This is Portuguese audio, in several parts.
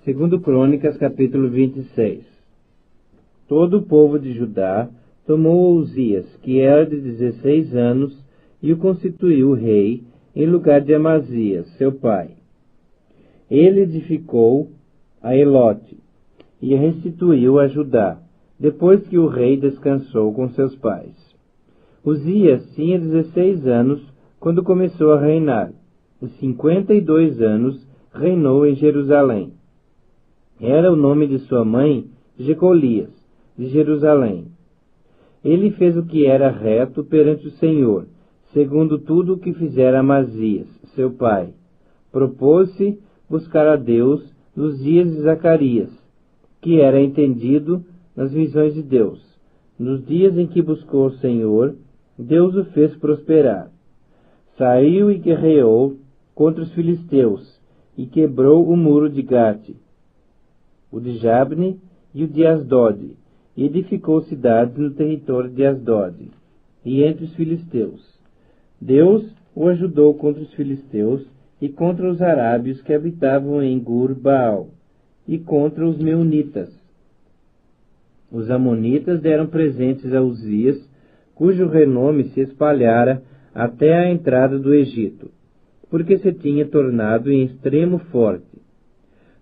Segundo Crônicas, capítulo 26. Todo o povo de Judá tomou Uzias, que era de 16 anos, e o constituiu rei, em lugar de Amazias, seu pai. Ele edificou a Elote, e restituiu a Judá, depois que o rei descansou com seus pais. Uzias tinha 16 anos quando começou a reinar, e 52 anos reinou em Jerusalém. Era o nome de sua mãe Jecolias, de Jerusalém. Ele fez o que era reto perante o Senhor, segundo tudo o que fizera Amazias, seu pai. Propôs-se buscar a Deus nos dias de Zacarias, que era entendido nas visões de Deus. Nos dias em que buscou o Senhor, Deus o fez prosperar. Saiu e guerreou contra os filisteus, e quebrou o muro de Gate, o de Jabne e o de Asdod, e edificou cidades no território de Asdod, e entre os filisteus. Deus o ajudou contra os filisteus e contra os arábios que habitavam em Gur-Baal, e contra os meunitas. Os amonitas deram presentes a Uzias, cujo renome se espalhara até a entrada do Egito, porque se tinha tornado em extremo forte.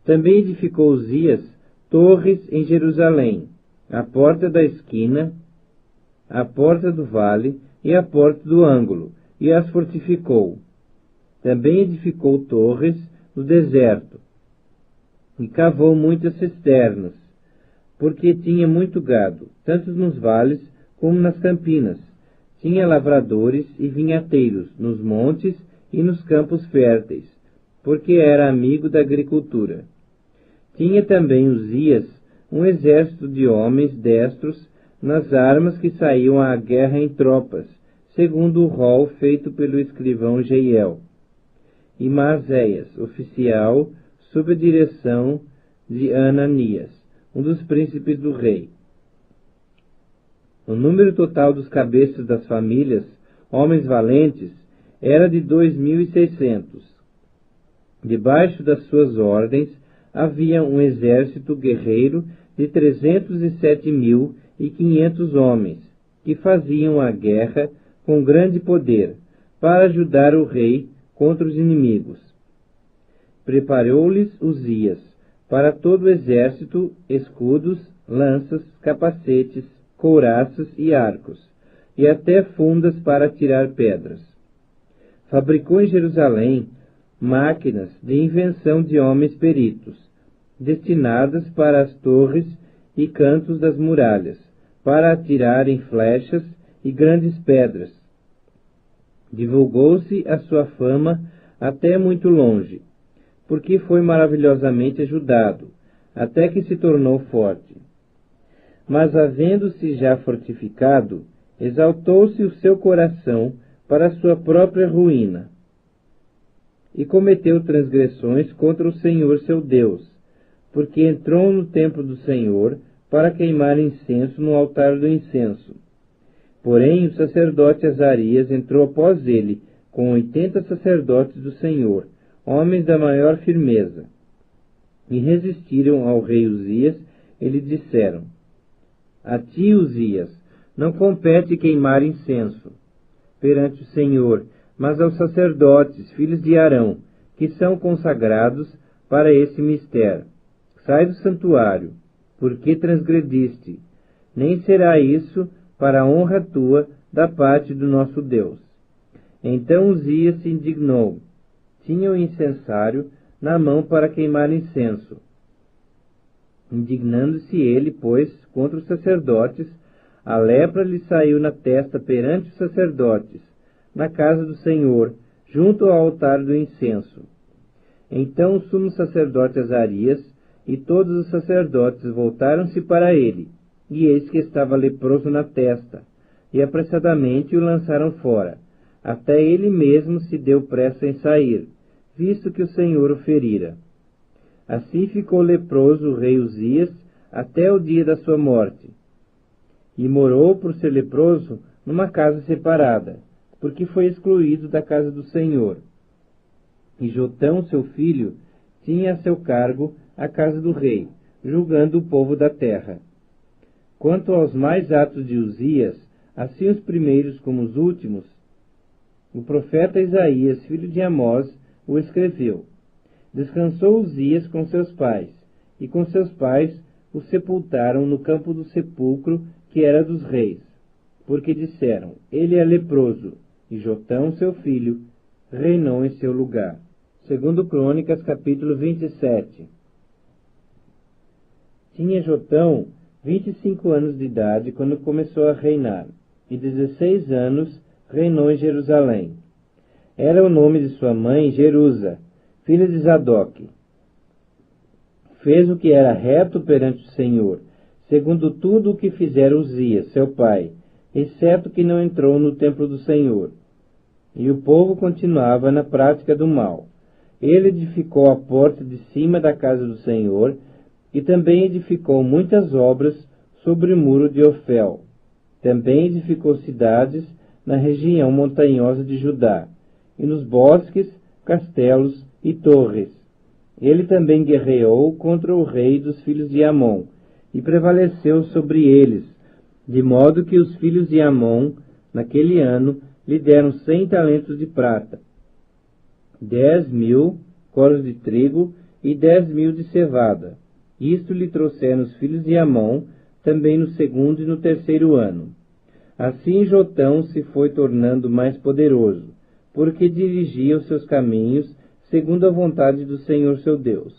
Também edificou Uzias torres em Jerusalém, a porta da esquina, a porta do vale e a porta do ângulo, e as fortificou. Também edificou torres no deserto, e cavou muitas cisternas, porque tinha muito gado, tanto nos vales como nas campinas. Tinha lavradores e vinhateiros nos montes e nos campos férteis, porque era amigo da agricultura. Tinha também Uzias um exército de homens destros nas armas que saíam à guerra em tropas, segundo o rol feito pelo escrivão Jeiel. E Maazéias, oficial, sob a direção de Ananias, um dos príncipes do rei. O número total dos cabeças das famílias, homens valentes, era de 2.600. Debaixo das suas ordens havia um exército guerreiro de 307.500 homens, que faziam a guerra com grande poder, para ajudar o rei contra os inimigos. Preparou-lhes Uzias para todo o exército escudos, lanças, capacetes, couraças e arcos, e até fundas para tirar pedras. Fabricou em Jerusalém máquinas de invenção de homens peritos, destinadas para as torres e cantos das muralhas, para atirarem flechas e grandes pedras. Divulgou-se a sua fama até muito longe, porque foi maravilhosamente ajudado, até que se tornou forte. Mas, havendo-se já fortificado, exaltou-se o seu coração para a sua própria ruína, e cometeu transgressões contra o Senhor seu Deus, porque entrou no templo do Senhor para queimar incenso no altar do incenso. Porém, o sacerdote Azarias entrou após ele, com 80 sacerdotes do Senhor, homens da maior firmeza, e resistiram ao rei Uzias, e lhe disseram: A ti, Uzias, não compete queimar incenso perante o Senhor, mas aos sacerdotes, filhos de Arão, que são consagrados para esse mistério. Sai do santuário, porque transgrediste, nem será isso para a honra tua da parte do nosso Deus. Então Uzias se indignou. Tinha o incensário na mão para queimar incenso. Indignando-se ele, pois, contra os sacerdotes, a lepra lhe saiu na testa perante os sacerdotes, na casa do Senhor, junto ao altar do incenso. Então o sumo sacerdote Azarias e todos os sacerdotes voltaram-se para ele, e eis que estava leproso na testa, e apressadamente o lançaram fora. Até ele mesmo se deu pressa em sair, visto que o Senhor o ferira. Assim ficou leproso o rei Uzias até o dia da sua morte. E morou, por ser leproso, numa casa separada, porque foi excluído da casa do Senhor. E Jotão, seu filho, tinha a seu cargo à casa do rei, julgando o povo da terra. Quanto aos mais atos de Uzias, assim os primeiros como os últimos, o profeta Isaías, filho de Amós, o escreveu. Descansou Uzias com seus pais, e com seus pais o sepultaram no campo do sepulcro que era dos reis, porque disseram, ele é leproso, e Jotão, seu filho, reinou em seu lugar. Segundo Crônicas, capítulo 27. Tinha Jotão 25 anos de idade quando começou a reinar, e 16 anos reinou em Jerusalém. Era o nome de sua mãe Jerusa, filha de Zadok. Fez o que era reto perante o Senhor, segundo tudo o que fizera Uzias, seu pai, exceto que não entrou no templo do Senhor. E o povo continuava na prática do mal. Ele edificou a porta de cima da casa do Senhor, e também edificou muitas obras sobre o muro de Ofel. Também edificou cidades na região montanhosa de Judá, e nos bosques, castelos e torres. Ele também guerreou contra o rei dos filhos de Amon, e prevaleceu sobre eles, de modo que os filhos de Amon, naquele ano, lhe deram 100 talentos de prata, 10.000 coros de trigo e 10.000 de cevada. Isto lhe trouxeram os filhos de Amon, também no segundo e no terceiro ano. Assim Jotão se foi tornando mais poderoso, porque dirigia os seus caminhos segundo a vontade do Senhor seu Deus.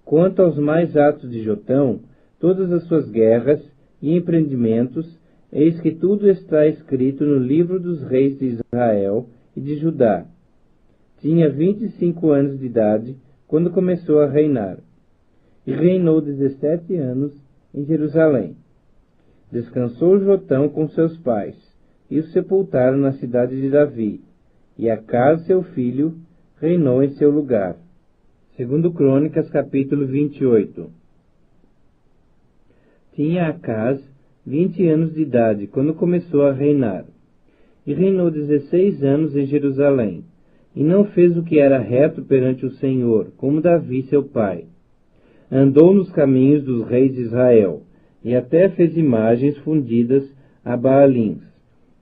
Quanto aos mais atos de Jotão, todas as suas guerras e empreendimentos, eis que tudo está escrito no livro dos reis de Israel e de Judá. Tinha 25 anos de idade quando começou a reinar, e reinou 17 anos em Jerusalém. Descansou Jotão com seus pais, e o sepultaram na cidade de Davi, e Acaz, seu filho, reinou em seu lugar. Segundo Crônicas, capítulo 28. Tinha Acaz 20 anos de idade quando começou a reinar, e reinou 16 anos em Jerusalém, e não fez o que era reto perante o Senhor, como Davi seu pai. Andou nos caminhos dos reis de Israel, e até fez imagens fundidas a Baalins.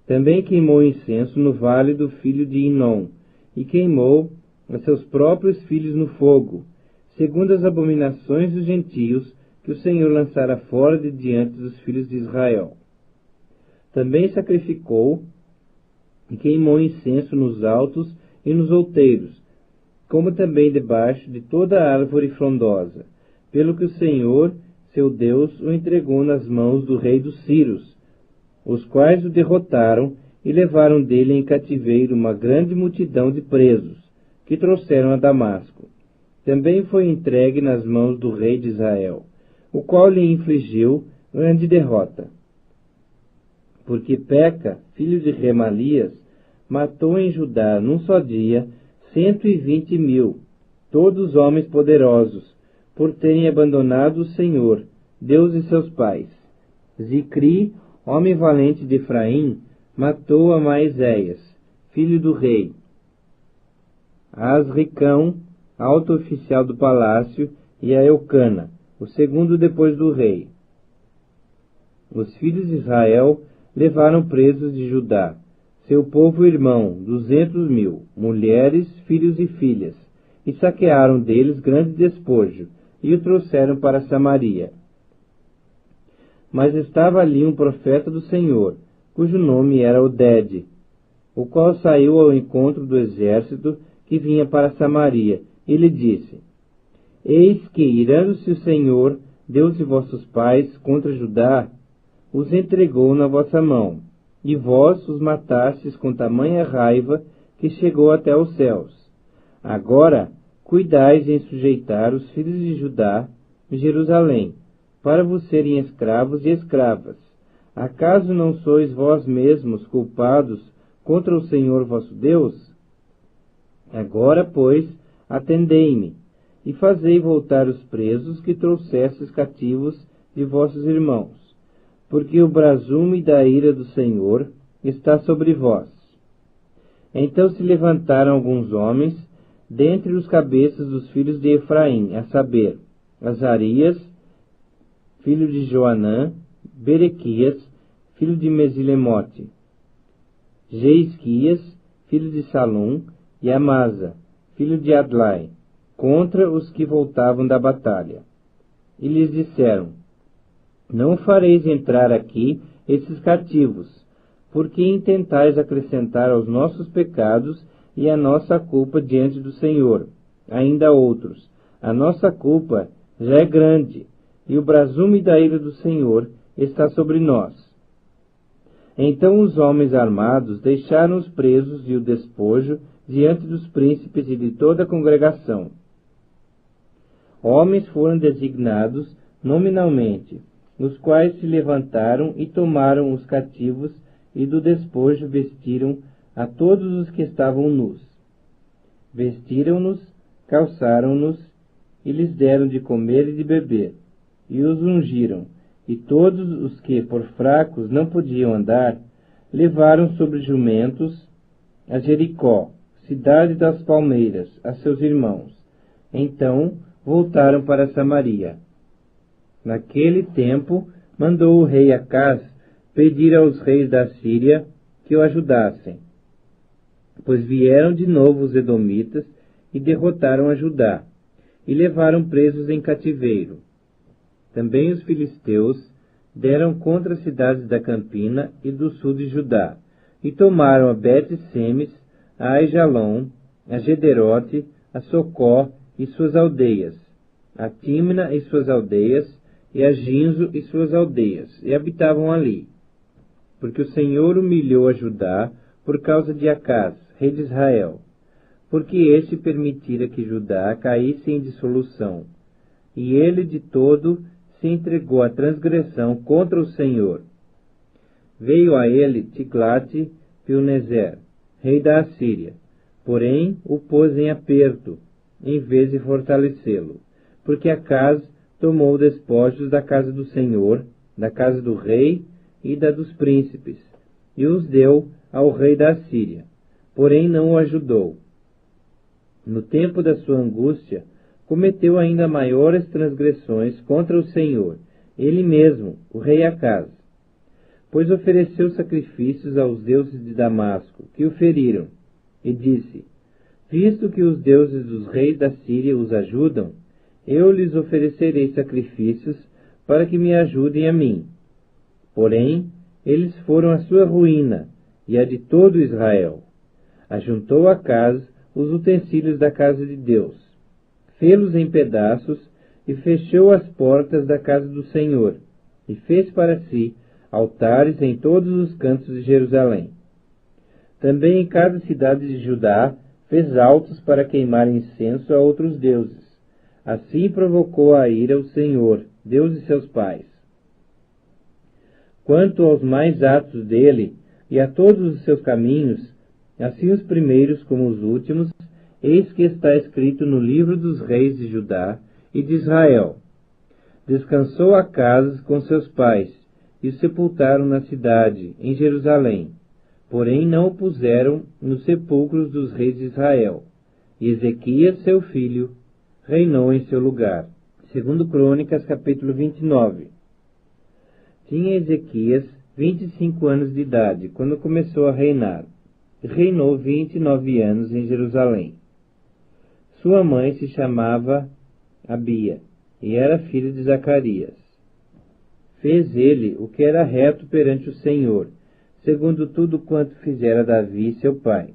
Também queimou incenso no vale do filho de Inom, e queimou a seus próprios filhos no fogo, segundo as abominações dos gentios que o Senhor lançara fora de diante dos filhos de Israel. Também sacrificou e queimou incenso nos altos e nos outeiros, como também debaixo de toda a árvore frondosa, pelo que o Senhor, seu Deus, o entregou nas mãos do rei dos Círios, os quais o derrotaram e levaram dele em cativeiro uma grande multidão de presos, que trouxeram a Damasco. Também foi entregue nas mãos do rei de Israel, o qual lhe infligiu grande derrota. Porque Peca, filho de Remalias, matou em Judá, num só dia, 120.000, todos homens poderosos, por terem abandonado o Senhor, Deus de seus pais. Zicri, homem valente de Efraim, matou a Maizéias, filho do rei. Asricão, alto oficial do palácio, e a Eucana, o segundo depois do rei. Os filhos de Israel levaram presos de Judá, seu povo irmão, 200.000, mulheres, filhos e filhas, e saquearam deles grande despojo, e o trouxeram para Samaria. Mas estava ali um profeta do Senhor, cujo nome era Odede, o qual saiu ao encontro do exército que vinha para Samaria, e lhe disse: Eis que, irando-se o Senhor, Deus de vossos pais, contra Judá, os entregou na vossa mão, e vós os matastes com tamanha raiva que chegou até os céus. Agora, cuidais em sujeitar os filhos de Judá e Jerusalém, para vos serem escravos e escravas. Acaso não sois vós mesmos culpados contra o Senhor vosso Deus? Agora, pois, atendei-me, e fazei voltar os presos que trouxestes cativos de vossos irmãos, porque o brasume da ira do Senhor está sobre vós. Então se levantaram alguns homens, dentre os cabeças dos filhos de Efraim, a saber, Azarias, filho de Joanã, Berequias, filho de Mesilemote, Jeisquias, filho de Salum, e Amasa, filho de Adlai, contra os que voltavam da batalha. E lhes disseram: Não fareis entrar aqui esses cativos, porque intentais acrescentar aos nossos pecados e à nossa culpa diante do Senhor. Ainda outros: A nossa culpa já é grande, e o brasume da ira do Senhor está sobre nós. Então os homens armados deixaram os presos e o despojo diante dos príncipes e de toda a congregação. Homens foram designados nominalmente, os quais se levantaram e tomaram os cativos, e do despojo vestiram a todos os que estavam nus. Vestiram-nos, calçaram-nos, e lhes deram de comer e de beber, e os ungiram, e todos os que, por fracos, não podiam andar, levaram sobre jumentos a Jericó, cidade das palmeiras, a seus irmãos. Então voltaram para Samaria. Naquele tempo, mandou o rei Acaz pedir aos reis da Síria que o ajudassem, pois vieram de novo os edomitas e derrotaram a Judá, e levaram presos em cativeiro. Também os filisteus deram contra as cidades da Campina e do sul de Judá, e tomaram a Bet-Semes, a Aijalon, a Gederote, a Socó e suas aldeias, a Tímna e suas aldeias, e a Ginzo e suas aldeias, e habitavam ali. Porque o Senhor humilhou a Judá por causa de Acaz, rei de Israel, porque este permitira que Judá caísse em dissolução, e ele de todo se entregou à transgressão contra o Senhor. Veio a ele Tiglat-Pilneser, rei da Assíria, porém o pôs em aperto, em vez de fortalecê-lo, porque Acaz tomou despojos da casa do Senhor, da casa do rei e da dos príncipes, e os deu ao rei da Assíria, porém não o ajudou. No tempo da sua angústia, cometeu ainda maiores transgressões contra o Senhor, ele mesmo, o rei Acaz, pois ofereceu sacrifícios aos deuses de Damasco, que o feriram, e disse: Visto que os deuses dos reis da Síria os ajudam, eu lhes oferecerei sacrifícios para que me ajudem a mim. Porém, eles foram a sua ruína e a de todo Israel. Ajuntou Acaz os utensílios da casa de Deus, fê-los em pedaços e fechou as portas da casa do Senhor, e fez para si altares em todos os cantos de Jerusalém. Também em cada cidade de Judá fez altos para queimar incenso a outros deuses. Assim provocou a ira o Senhor, Deus de seus pais. Quanto aos mais atos dele e a todos os seus caminhos, assim os primeiros como os últimos, eis que está escrito no livro dos reis de Judá e de Israel. Descansou Acaz com seus pais, e o sepultaram na cidade, em Jerusalém. Porém não o puseram nos sepulcros dos reis de Israel. E Ezequias, seu filho, reinou em seu lugar. Segundo Crônicas, capítulo 29. Tinha Ezequias 25 anos de idade, quando começou a reinar. Reinou 29 anos em Jerusalém. Sua mãe se chamava Abia, e era filha de Zacarias. Fez ele o que era reto perante o Senhor, segundo tudo quanto fizera Davi, seu pai.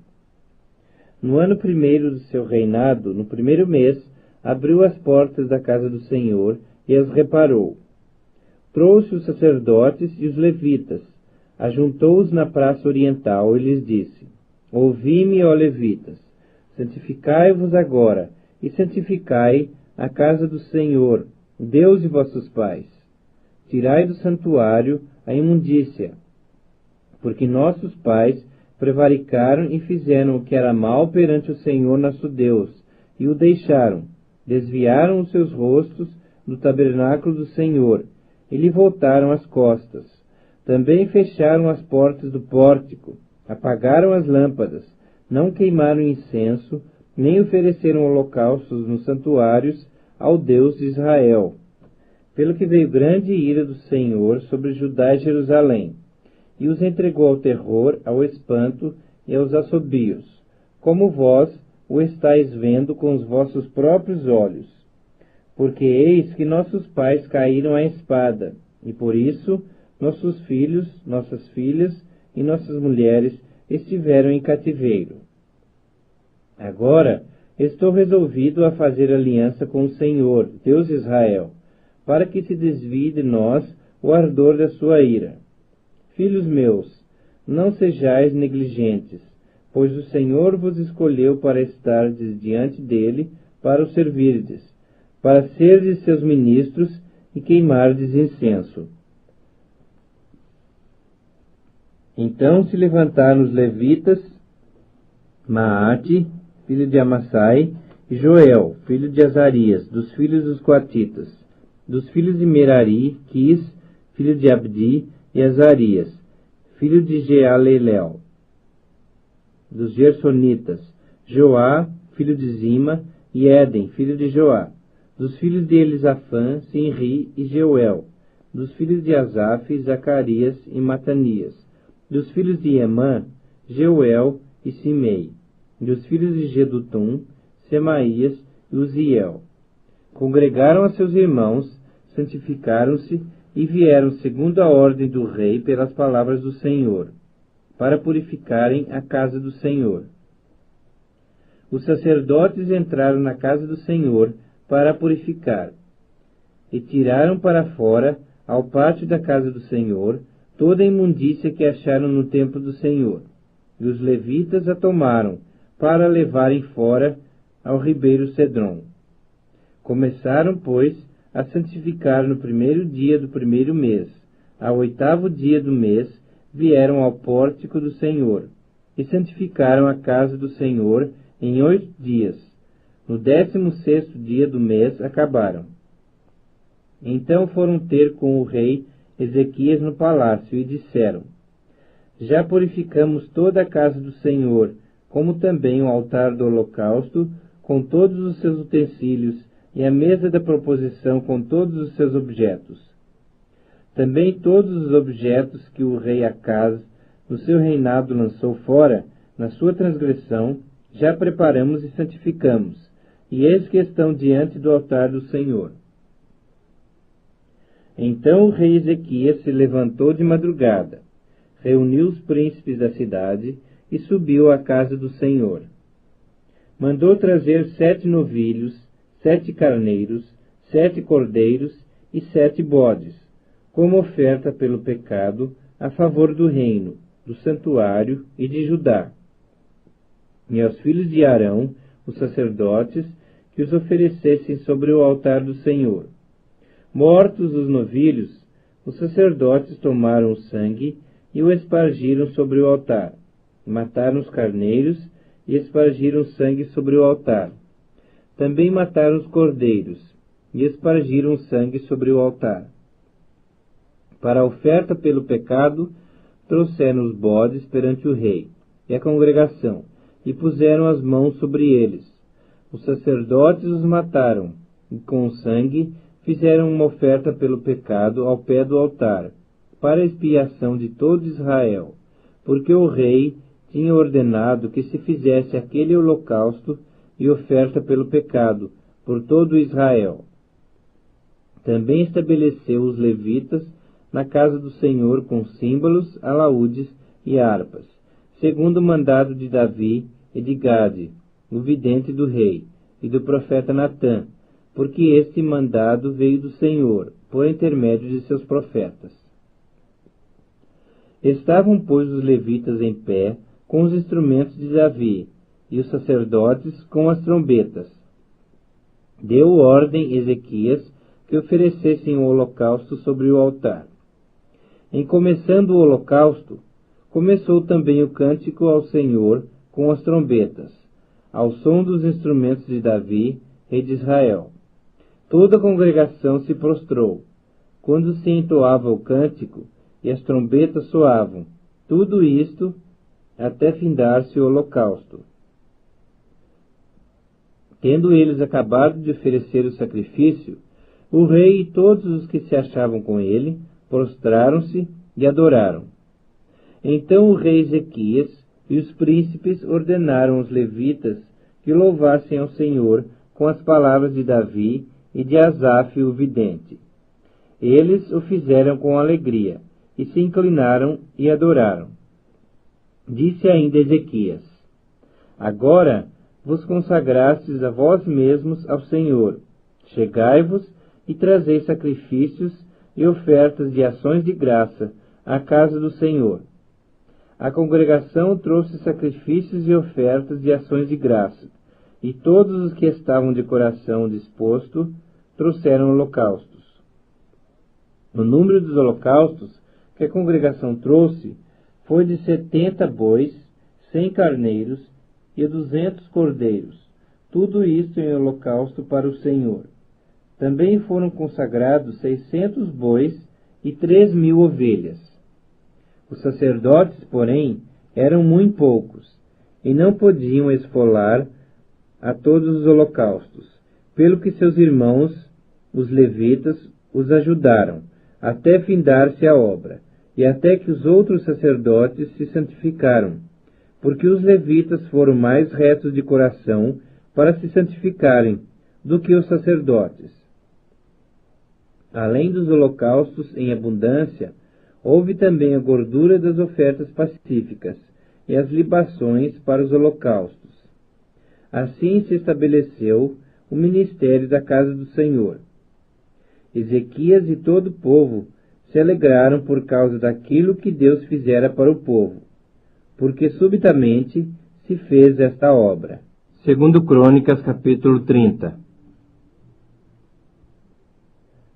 No ano primeiro do seu reinado, no primeiro mês, abriu as portas da casa do Senhor e as reparou. Trouxe os sacerdotes e os levitas, ajuntou-os na praça oriental e lhes disse: Ouvi-me, ó levitas, santificai-vos agora, e santificai a casa do Senhor, Deus de vossos pais. Tirai do santuário a imundícia, porque nossos pais prevaricaram e fizeram o que era mal perante o Senhor nosso Deus, e o deixaram, desviaram os seus rostos do tabernáculo do Senhor, e lhe voltaram as costas. Também fecharam as portas do pórtico, apagaram as lâmpadas, não queimaram incenso, nem ofereceram holocaustos nos santuários, ao Deus de Israel, pelo que veio grande ira do Senhor sobre Judá e Jerusalém, e os entregou ao terror, ao espanto e aos assobios, como vós o estáis vendo com os vossos próprios olhos. Porque eis que nossos pais caíram à espada, e por isso nossos filhos, nossas filhas e nossas mulheres estiveram em cativeiro. Agora estou resolvido a fazer aliança com o Senhor, Deus de Israel, para que se desvie de nós o ardor da sua ira. Filhos meus, não sejais negligentes, pois o Senhor vos escolheu para estardes diante dele, para o servirdes, para serdes seus ministros e queimardes incenso. Então se levantaram os levitas, Maate, filho de Amassai, e Joel, filho de Azarias, dos filhos dos coatitas, dos filhos de Merari, Quis, filho de Abdi, e Azarias, filho de Jealelel, dos Gersonitas, Joá, filho de Zima, e Éden, filho de Joá, dos filhos de Elisafã, Sinri e Jeuel, dos filhos de Asaf, Zacarias e Matanias, dos filhos de Emã, Jeuel e Simei, dos filhos de Gedutum, Semaías e Uziel. Congregaram a seus irmãos, santificaram-se e vieram segundo a ordem do rei pelas palavras do Senhor, para purificarem a casa do Senhor. Os sacerdotes entraram na casa do Senhor para a purificar, e tiraram para fora, ao pátio da casa do Senhor, toda a imundícia que acharam no templo do Senhor. E os levitas a tomaram, para a levarem fora ao ribeiro Cedron. Começaram, pois, a santificar no primeiro dia do primeiro mês. Ao 8º dia do mês, vieram ao pórtico do Senhor, e santificaram a casa do Senhor em 8 dias. No 16º dia do mês acabaram. Então foram ter com o rei Ezequias no palácio, e disseram: Já purificamos toda a casa do Senhor, como também o altar do holocausto, com todos os seus utensílios, e a mesa da proposição com todos os seus objetos. Também todos os objetos que o rei Acaz, no seu reinado, lançou fora, na sua transgressão, já preparamos e santificamos, e eis que estão diante do altar do Senhor. Então o rei Ezequias se levantou de madrugada, reuniu os príncipes da cidade e subiu à casa do Senhor. Mandou trazer 7 novilhos, 7 carneiros, 7 cordeiros e 7 bodes, como oferta pelo pecado, a favor do reino, do santuário e de Judá. E aos filhos de Arão, os sacerdotes, que os oferecessem sobre o altar do Senhor. Mortos os novilhos, os sacerdotes tomaram o sangue e o espargiram sobre o altar. Mataram os carneiros e espargiram sangue sobre o altar. Também mataram os cordeiros e espargiram sangue sobre o altar. Para a oferta pelo pecado, trouxeram os bodes perante o rei e a congregação, e puseram as mãos sobre eles. Os sacerdotes os mataram, e com o sangue fizeram uma oferta pelo pecado ao pé do altar, para a expiação de todo Israel, porque o rei tinha ordenado que se fizesse aquele holocausto e oferta pelo pecado por todo Israel. Também estabeleceu os levitas na casa do Senhor com símbolos, alaúdes e harpas, segundo o mandado de Davi e de Gade, o vidente do rei, e do profeta Natã, porque este mandado veio do Senhor, por intermédio de seus profetas. Estavam, pois, os levitas em pé, com os instrumentos de Davi, e os sacerdotes com as trombetas. Deu ordem Ezequias que oferecessem o holocausto sobre o altar. Em começando o holocausto, começou também o cântico ao Senhor com as trombetas, ao som dos instrumentos de Davi, rei de Israel. Toda a congregação se prostrou, quando se entoava o cântico e as trombetas soavam, tudo isto até findar-se o holocausto. Tendo eles acabado de oferecer o sacrifício, o rei e todos os que se achavam com ele prostraram-se e adoraram. Então o rei Ezequias e os príncipes ordenaram aos levitas que louvassem ao Senhor com as palavras de Davi e de Asaf o vidente. Eles o fizeram com alegria, e se inclinaram e adoraram. Disse ainda Ezequias: Agora vos consagrastes a vós mesmos ao Senhor. Chegai-vos e trazei sacrifícios e ofertas de ações de graça à casa do Senhor. A congregação trouxe sacrifícios e ofertas de ações de graça, e todos os que estavam de coração disposto trouxeram holocaustos. O número dos holocaustos que a congregação trouxe foi de 70 bois, 100 carneiros e 200 cordeiros, tudo isto em holocausto para o Senhor. Também foram consagrados 600 bois e 3.000 ovelhas. Os sacerdotes, porém, eram muito poucos, e não podiam esfolar a todos os holocaustos, pelo que seus irmãos, os levitas, os ajudaram, até findar-se a obra, e até que os outros sacerdotes se santificaram, porque os levitas foram mais retos de coração para se santificarem do que os sacerdotes. Além dos holocaustos em abundância, houve também a gordura das ofertas pacíficas e as libações para os holocaustos. Assim se estabeleceu o ministério da casa do Senhor. Ezequias e todo o povo se alegraram por causa daquilo que Deus fizera para o povo, porque subitamente se fez esta obra. 2 Crônicas, capítulo 30.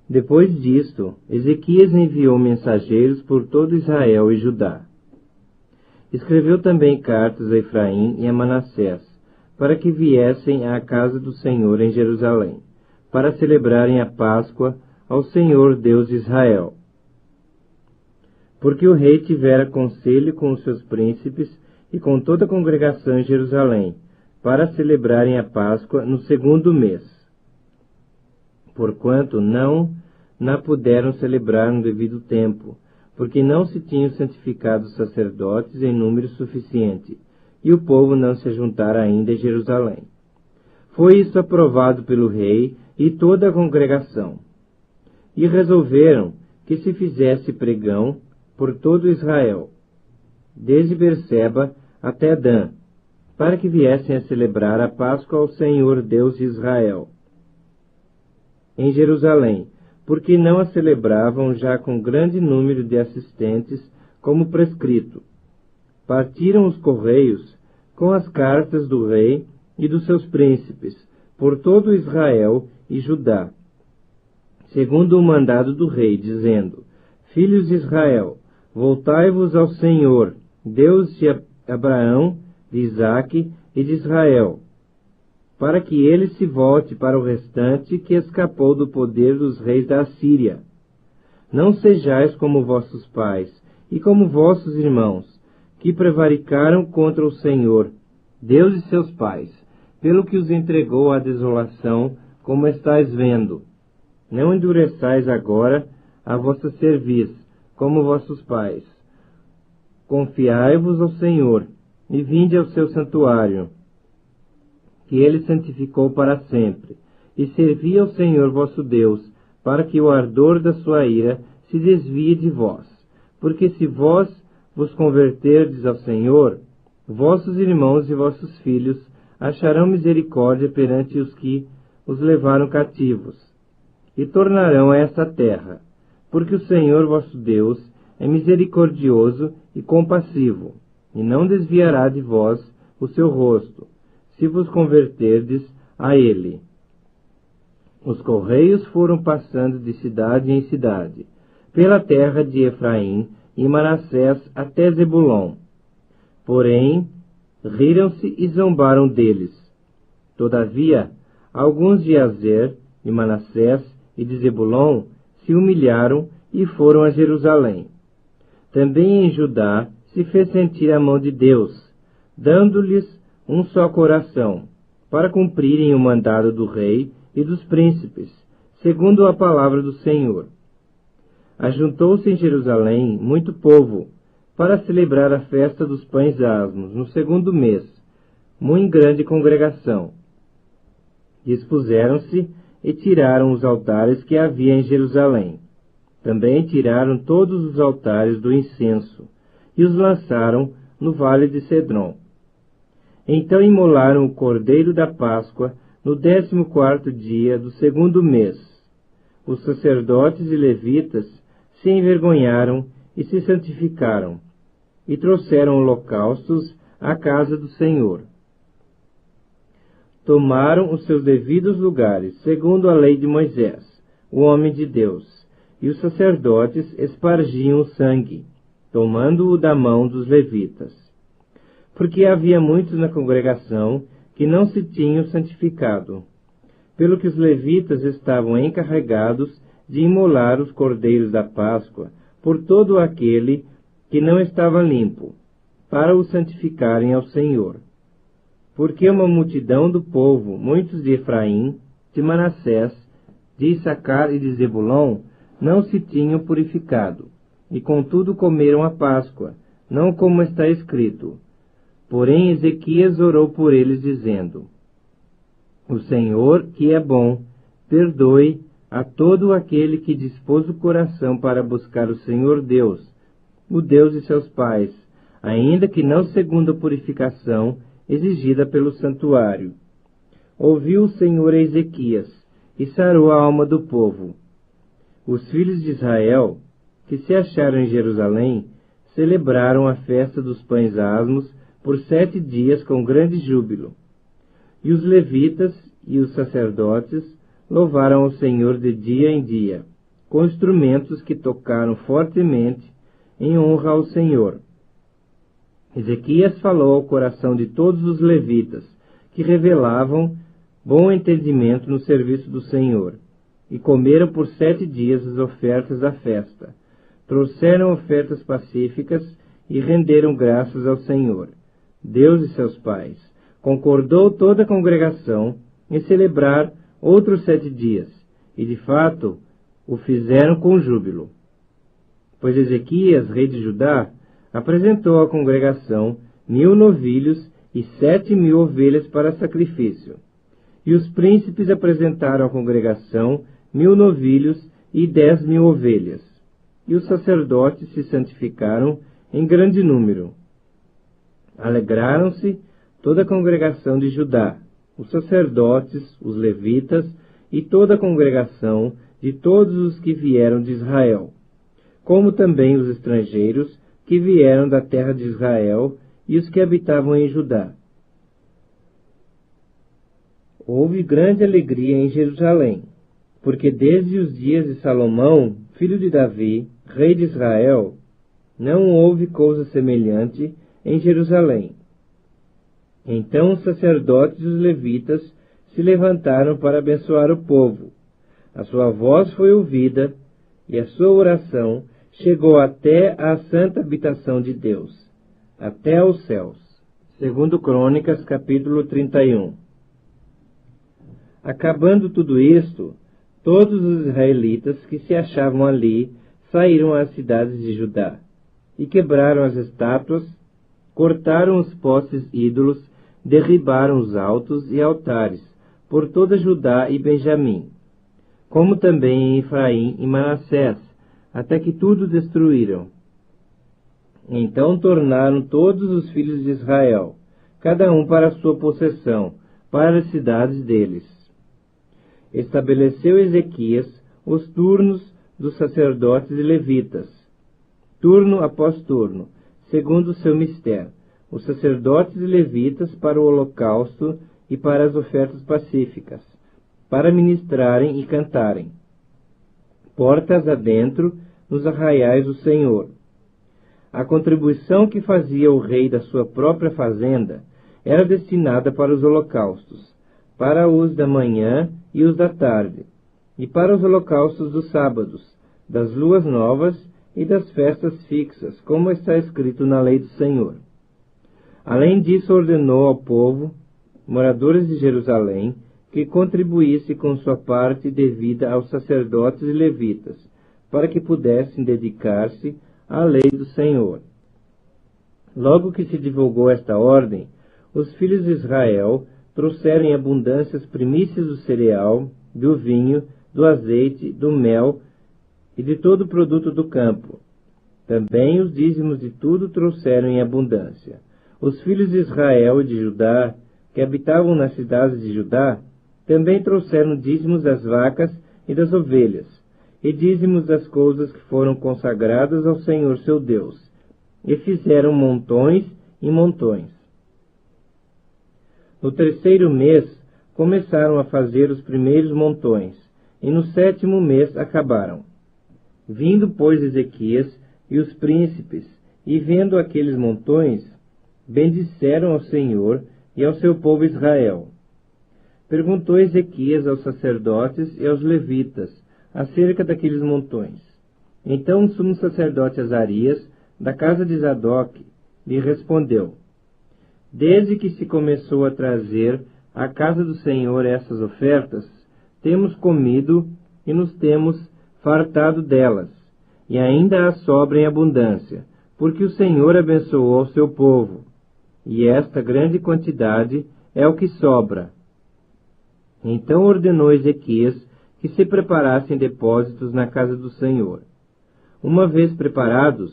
Depois disto, Ezequias enviou mensageiros por todo Israel e Judá. Escreveu também cartas a Efraim e a Manassés, para que viessem à casa do Senhor em Jerusalém, para celebrarem a Páscoa ao Senhor Deus de Israel. Porque o rei tivera conselho com os seus príncipes e com toda a congregação em Jerusalém, para celebrarem a Páscoa no 2º mês. Porquanto não na puderam celebrar no devido tempo, porque não se tinham santificado os sacerdotes em número suficiente, e o povo não se ajuntara ainda em Jerusalém. Foi isto aprovado pelo rei e toda a congregação. E resolveram que se fizesse pregão por todo Israel, desde Berseba até Dan, para que viessem a celebrar a Páscoa ao Senhor Deus de Israel em Jerusalém, porque não a celebravam já com grande número de assistentes, como prescrito. Partiram os correios com as cartas do rei e dos seus príncipes, por todo Israel e Judá, segundo o mandado do rei, dizendo: Filhos de Israel, voltai-vos ao Senhor, Deus de Abraão, de Isaque e de Israel, para que ele se volte para o restante que escapou do poder dos reis da Assíria. Não sejais como vossos pais e como vossos irmãos, que prevaricaram contra o Senhor, Deus de seus pais, pelo que os entregou à desolação, como estáis vendo. Não endureçais agora a vossa cerviz, como vossos pais. Confiai-vos ao Senhor, e vinde ao seu santuário, que ele santificou para sempre, e servi ao Senhor vosso Deus, para que o ardor da sua ira se desvie de vós. Porque se vós vos converterdes ao Senhor, vossos irmãos e vossos filhos acharão misericórdia perante os que os levaram cativos, e tornarão a esta terra, porque o Senhor vosso Deus é misericordioso e compassivo, e não desviará de vós o seu rosto, se vos converterdes a ele. Os correios foram passando de cidade em cidade, pela terra de Efraim e Manassés até Zebulon. Porém, riram-se e zombaram deles. Todavia, alguns de Azer, de Manassés e de Zebulon se humilharam e foram a Jerusalém. Também em Judá se fez sentir a mão de Deus, dando-lhes um só coração, para cumprirem o mandado do rei e dos príncipes, segundo a palavra do Senhor. Ajuntou-se em Jerusalém muito povo, para celebrar a festa dos pães asmos, no 2º mês, muito grande congregação. Dispuseram-se e tiraram os altares que havia em Jerusalém. Também tiraram todos os altares do incenso, e os lançaram no vale de Cedron. Então imolaram o cordeiro da Páscoa no 14º dia do 2º mês. Os sacerdotes e levitas se envergonharam e se santificaram, e trouxeram holocaustos à casa do Senhor. Tomaram os seus devidos lugares, segundo a lei de Moisés, o homem de Deus, e os sacerdotes espargiam o sangue, tomando-o da mão dos levitas. Porque havia muitos na congregação que não se tinham santificado, pelo que os levitas estavam encarregados de imolar os cordeiros da Páscoa por todo aquele que não estava limpo, para o santificarem ao Senhor. Porque uma multidão do povo, muitos de Efraim, de Manassés, de Issacar e de Zebulom, não se tinham purificado, e contudo comeram a Páscoa, não como está escrito. Porém Ezequias orou por eles, dizendo: O Senhor, que é bom, perdoe a todo aquele que dispôs o coração para buscar o Senhor Deus, o Deus de seus pais, ainda que não segundo a purificação exigida pelo santuário. Ouviu o Senhor a Ezequias, e sarou a alma do povo. Os filhos de Israel, que se acharam em Jerusalém, celebraram a festa dos pães asmos por 7 dias com grande júbilo. E os levitas e os sacerdotes louvaram ao Senhor de dia em dia, com instrumentos que tocaram fortemente em honra ao Senhor. Ezequias falou ao coração de todos os levitas, que revelavam bom entendimento no serviço do Senhor, e comeram por 7 dias as ofertas da festa. Trouxeram ofertas pacíficas e renderam graças ao Senhor, Deus de seus pais. Concordou toda a congregação em celebrar outros 7 dias, e de fato o fizeram com júbilo. Pois Ezequias, rei de Judá, apresentou à congregação 1000 novilhos e 7.000 ovelhas para sacrifício. E os príncipes apresentaram à congregação 1000 novilhos e 10.000 ovelhas. E os sacerdotes se santificaram em grande número. Alegraram-se toda a congregação de Judá, os sacerdotes, os levitas e toda a congregação de todos os que vieram de Israel, como também os estrangeiros que vieram da terra de Israel e os que habitavam em Judá. Houve grande alegria em Jerusalém, porque desde os dias de Salomão, filho de Davi, rei de Israel, não houve coisa semelhante em Jerusalém. Então os sacerdotes e os levitas se levantaram para abençoar o povo. A sua voz foi ouvida e a sua oração chegou até à santa habitação de Deus, até aos céus. Segundo Crônicas, capítulo 31. Acabando tudo isto, todos os israelitas que se achavam ali saíram às cidades de Judá, e quebraram as estátuas, cortaram os postes ídolos, derribaram os altos e altares, por toda Judá e Benjamim, como também em Efraim e Manassés, até que tudo destruíram. Então tornaram todos os filhos de Israel, cada um para a sua possessão, para as cidades deles. Estabeleceu Ezequias os turnos dos sacerdotes e levitas, turno após turno, segundo o seu mistério, os sacerdotes e levitas para o holocausto e para as ofertas pacíficas, para ministrarem e cantarem, portas adentro nos arraiais do Senhor. A contribuição que fazia o rei da sua própria fazenda era destinada para os holocaustos, para os da manhã e os da tarde, e para os holocaustos dos sábados, das luas novas e das festas fixas, como está escrito na lei do Senhor. Além disso, ordenou ao povo moradores de Jerusalém, que contribuísse com sua parte devida aos sacerdotes e levitas, para que pudessem dedicar-se à lei do Senhor. Logo que se divulgou esta ordem, os filhos de Israel trouxeram em abundância as primícias do cereal, do vinho, do azeite, do mel e de todo o produto do campo. Também os dízimos de tudo trouxeram em abundância. Os filhos de Israel e de Judá, que habitavam nas cidades de Judá, também trouxeram dízimos das vacas e das ovelhas, e dízimos das coisas que foram consagradas ao Senhor seu Deus, e fizeram montões e montões. No 3º mês, começaram a fazer os primeiros montões, e no 7º mês acabaram. Vindo, pois, Ezequias e os príncipes, e vendo aqueles montões, bendisseram ao Senhor e ao seu povo Israel. Perguntou Ezequias aos sacerdotes e aos levitas acerca daqueles montões. Então o sumo sacerdote Azarias, da casa de Zadok, lhe respondeu: Desde que se começou a trazer à casa do Senhor essas ofertas, temos comido e nos temos fartado delas, e ainda há sobra em abundância, porque o Senhor abençoou o seu povo, e esta grande quantidade é o que sobra. Então ordenou Ezequias que se preparassem depósitos na casa do Senhor. Uma vez preparados,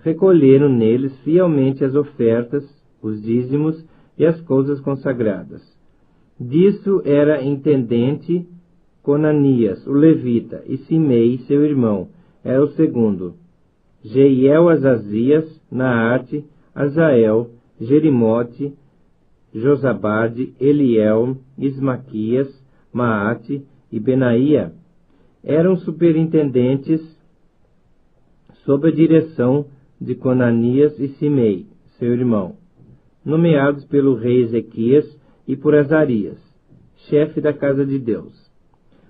recolheram neles fielmente as ofertas, os dízimos e as coisas consagradas. Disso era intendente Conanias, o levita, e Simei, seu irmão, era o segundo. Jeiel, Azazias, Naate, Azael, Jerimote, Josabade, Eliel, Ismaquias, Maate e Benaía eram superintendentes sob a direção de Conanias e Simei, seu irmão, nomeados pelo rei Ezequias e por Azarias, chefe da casa de Deus.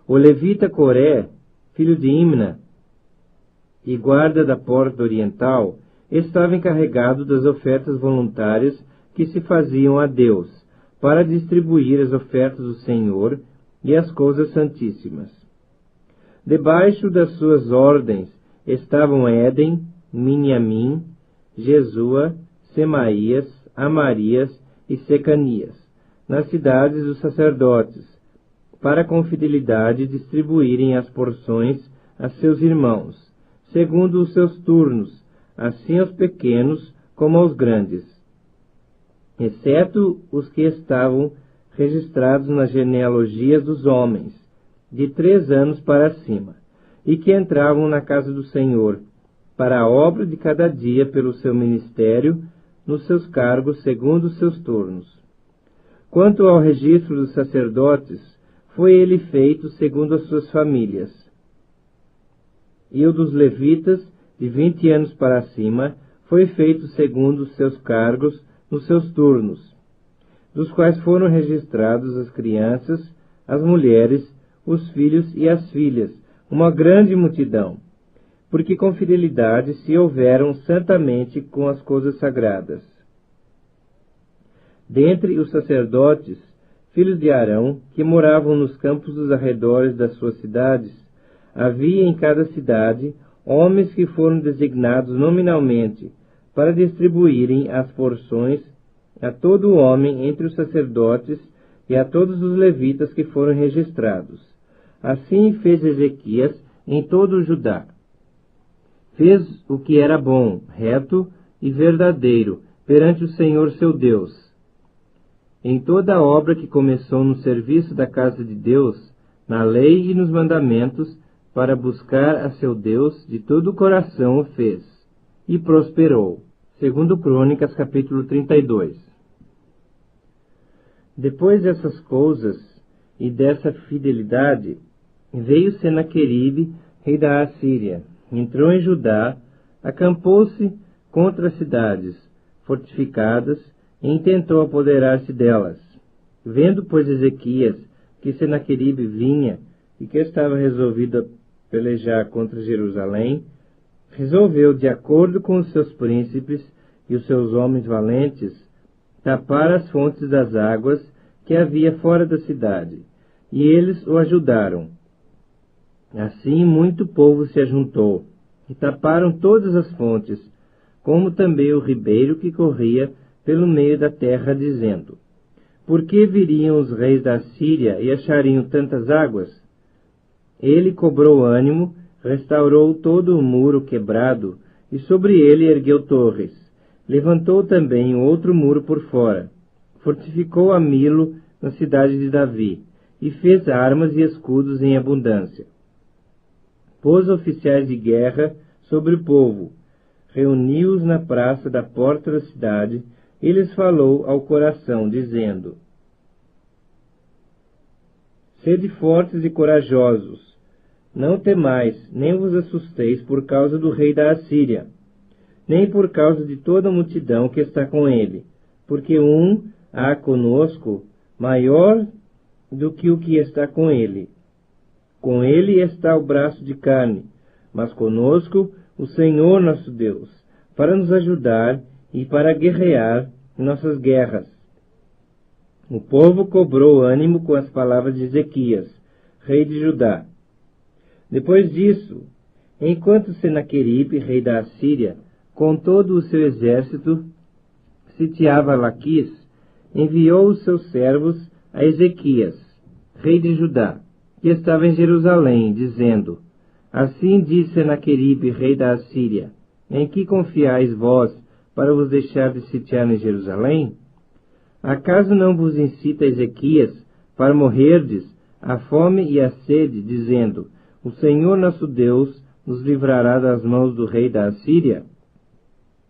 O levita Coré, filho de Imna, e guarda da porta oriental, estava encarregado das ofertas voluntárias que se faziam a Deus, para distribuir as ofertas do Senhor e as coisas santíssimas. Debaixo das suas ordens estavam Éden, Miniamim, Jesua, Semaías, Amarias e Secanias, nas cidades dos sacerdotes, para com fidelidade distribuírem as porções a seus irmãos, segundo os seus turnos, assim aos pequenos como aos grandes, exceto os que estavam registrados nas genealogias dos homens, de 3 anos para cima, e que entravam na casa do Senhor, para a obra de cada dia pelo seu ministério, nos seus cargos segundo os seus turnos. Quanto ao registro dos sacerdotes, foi ele feito segundo as suas famílias. E o dos levitas, de 20 anos para cima, foi feito segundo os seus cargos, nos seus turnos, dos quais foram registrados as crianças, as mulheres, os filhos e as filhas, uma grande multidão, porque com fidelidade se houveram santamente com as coisas sagradas. Dentre os sacerdotes, filhos de Arão, que moravam nos campos dos arredores das suas cidades, havia em cada cidade homens que foram designados nominalmente para distribuírem as porções a todo o homem entre os sacerdotes e a todos os levitas que foram registrados. Assim fez Ezequias em todo o Judá. Fez o que era bom, reto e verdadeiro perante o Senhor seu Deus. Em toda a obra que começou no serviço da casa de Deus, na lei e nos mandamentos, para buscar a seu Deus de todo o coração o fez, e prosperou. Segundo Crônicas, capítulo 32. Depois dessas coisas e dessa fidelidade, veio Senaqueribe, rei da Assíria, entrou em Judá, acampou-se contra as cidades fortificadas e intentou apoderar-se delas. Vendo, pois, Ezequias que Senaqueribe vinha e que estava resolvido a pelejar contra Jerusalém, resolveu, de acordo com os seus príncipes e os seus homens valentes, tapar as fontes das águas que havia fora da cidade, e eles o ajudaram. Assim muito povo se ajuntou, e taparam todas as fontes, como também o ribeiro que corria pelo meio da terra, dizendo: Por que viriam os reis da Síria e achariam tantas águas? Ele cobrou ânimo, restaurou todo o muro quebrado, e sobre ele ergueu torres. Levantou também outro muro por fora. Fortificou a Milo, na cidade de Davi, e fez armas e escudos em abundância. Pôs oficiais de guerra sobre o povo, reuniu-os na praça da porta da cidade, e lhes falou ao coração, dizendo: Sede fortes e corajosos, não temais, nem vos assusteis por causa do rei da Assíria, nem por causa de toda a multidão que está com ele, porque há conosco maior do que o que está com ele. Com ele está o braço de carne, mas conosco o Senhor nosso Deus, para nos ajudar e para guerrear nossas guerras. O povo cobrou ânimo com as palavras de Ezequias, rei de Judá. Depois disso, enquanto Senaqueribe, rei da Assíria, com todo o seu exército, sitiava Laquis, enviou os seus servos a Ezequias, rei de Judá, que estava em Jerusalém, dizendo: Assim diz Senaqueribe, rei da Assíria: Em que confiais vós para vos deixar de sitiar em Jerusalém? Acaso não vos incita Ezequias para morrerdes a fome e a sede, dizendo: O Senhor nosso Deus nos livrará das mãos do rei da Assíria?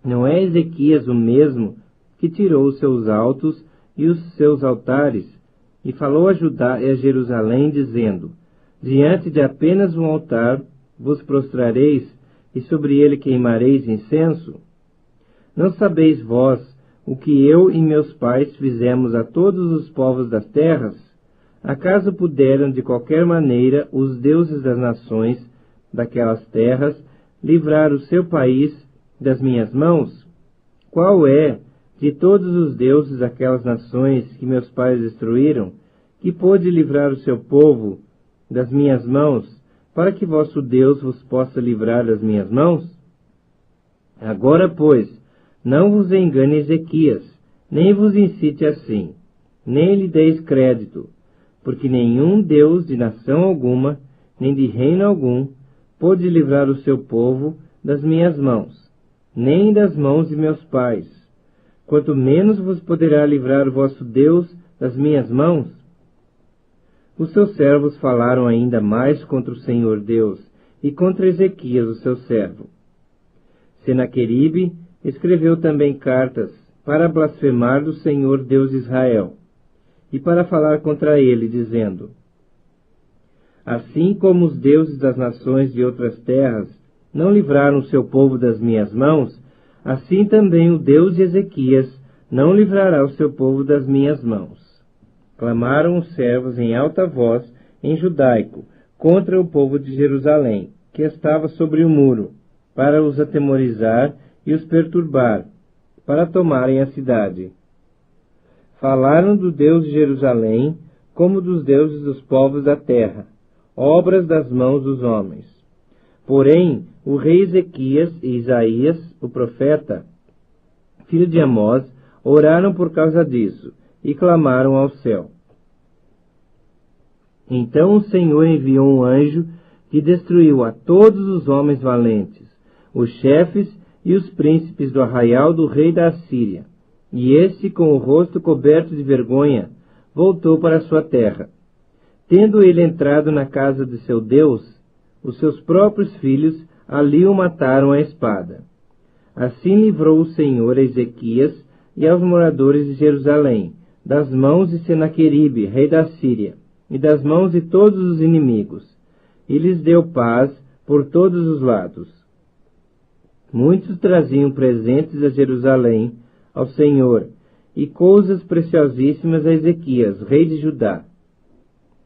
Não é Ezequias o mesmo que tirou os seus altos e os seus altares, e falou a Judá e a Jerusalém, dizendo: Diante de apenas um altar vos prostrareis, e sobre ele queimareis incenso? Não sabeis vós o que eu e meus pais fizemos a todos os povos das terras? Acaso puderam de qualquer maneira os deuses das nações daquelas terras livrar o seu país das minhas mãos? Qual é, de todos os deuses daquelas nações que meus pais destruíram, que pôde livrar o seu povo das minhas mãos, para que vosso Deus vos possa livrar das minhas mãos? Agora, pois, não vos engane Ezequias, nem vos incite assim, nem lhe deis crédito, porque nenhum Deus de nação alguma, nem de reino algum, pôde livrar o seu povo das minhas mãos, nem das mãos de meus pais. Quanto menos vos poderá livrar o vosso Deus das minhas mãos? Os seus servos falaram ainda mais contra o Senhor Deus e contra Ezequias, o seu servo. Senaqueribe escreveu também cartas para blasfemar do Senhor Deus de Israel e para falar contra ele, dizendo: Assim como os deuses das nações de outras terras não livraram o seu povo das minhas mãos, assim também o Deus de Ezequias não livrará o seu povo das minhas mãos. Clamaram os servos em alta voz, em judaico, contra o povo de Jerusalém, que estava sobre o muro, para os atemorizar e os perturbar, para tomarem a cidade. Falaram do Deus de Jerusalém, como dos deuses dos povos da terra, obras das mãos dos homens. Porém, o rei Ezequias e Isaías, o profeta, filho de Amós, oraram por causa disso, e clamaram ao céu. Então o Senhor enviou um anjo que destruiu a todos os homens valentes, os chefes e os príncipes do arraial do rei da Assíria. E este, com o rosto coberto de vergonha, voltou para sua terra. Tendo ele entrado na casa de seu Deus, os seus próprios filhos ali o mataram à espada. Assim livrou o Senhor a Ezequias e aos moradores de Jerusalém, das mãos de Senaqueribe, rei da Síria, e das mãos de todos os inimigos, e lhes deu paz por todos os lados. Muitos traziam presentes a Jerusalém, ao Senhor, e coisas preciosíssimas a Ezequias, rei de Judá.